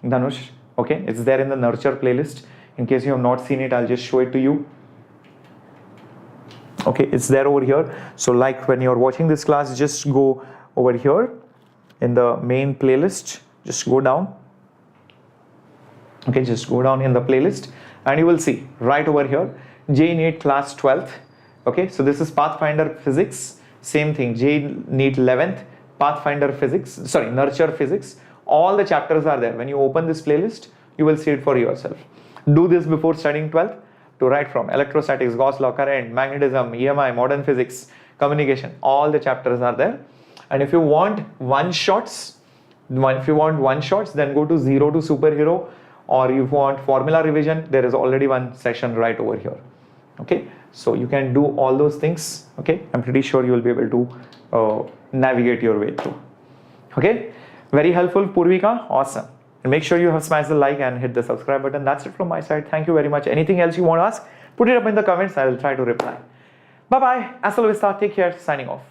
Dhanush. Okay, it's there in the nurture playlist. In case you have not seen it, I'll just show it to you. Okay, it's there over here. So like when you're watching this class, just go over here in the main playlist, just go down. Okay, just go down in the playlist and you will see right over here, JEE NEET class 12th. Okay, so this is Pathfinder Physics. Same thing, JEE NEET 11th, Pathfinder Physics, sorry, Nurture Physics. All the chapters are there. When you open this playlist, you will see it for yourself. Do this before studying 12th to write from Electrostatics, Gauss Law, Current, Magnetism, EMI, Modern Physics, Communication. All the chapters are there. And if you want one-shots, then go to Zero to Superhero, or if you want formula revision, there is already one session right over here. Okay, so you can do all those things. Okay, I'm pretty sure you will be able to navigate your way through. Okay, very helpful, Purvika. Awesome. And make sure you have smashed the like and hit the subscribe button. That's it from my side. Thank you very much. Anything else you want to ask, put it up in the comments. I will try to reply. Bye bye. Hasta la vista. Take care. Signing off.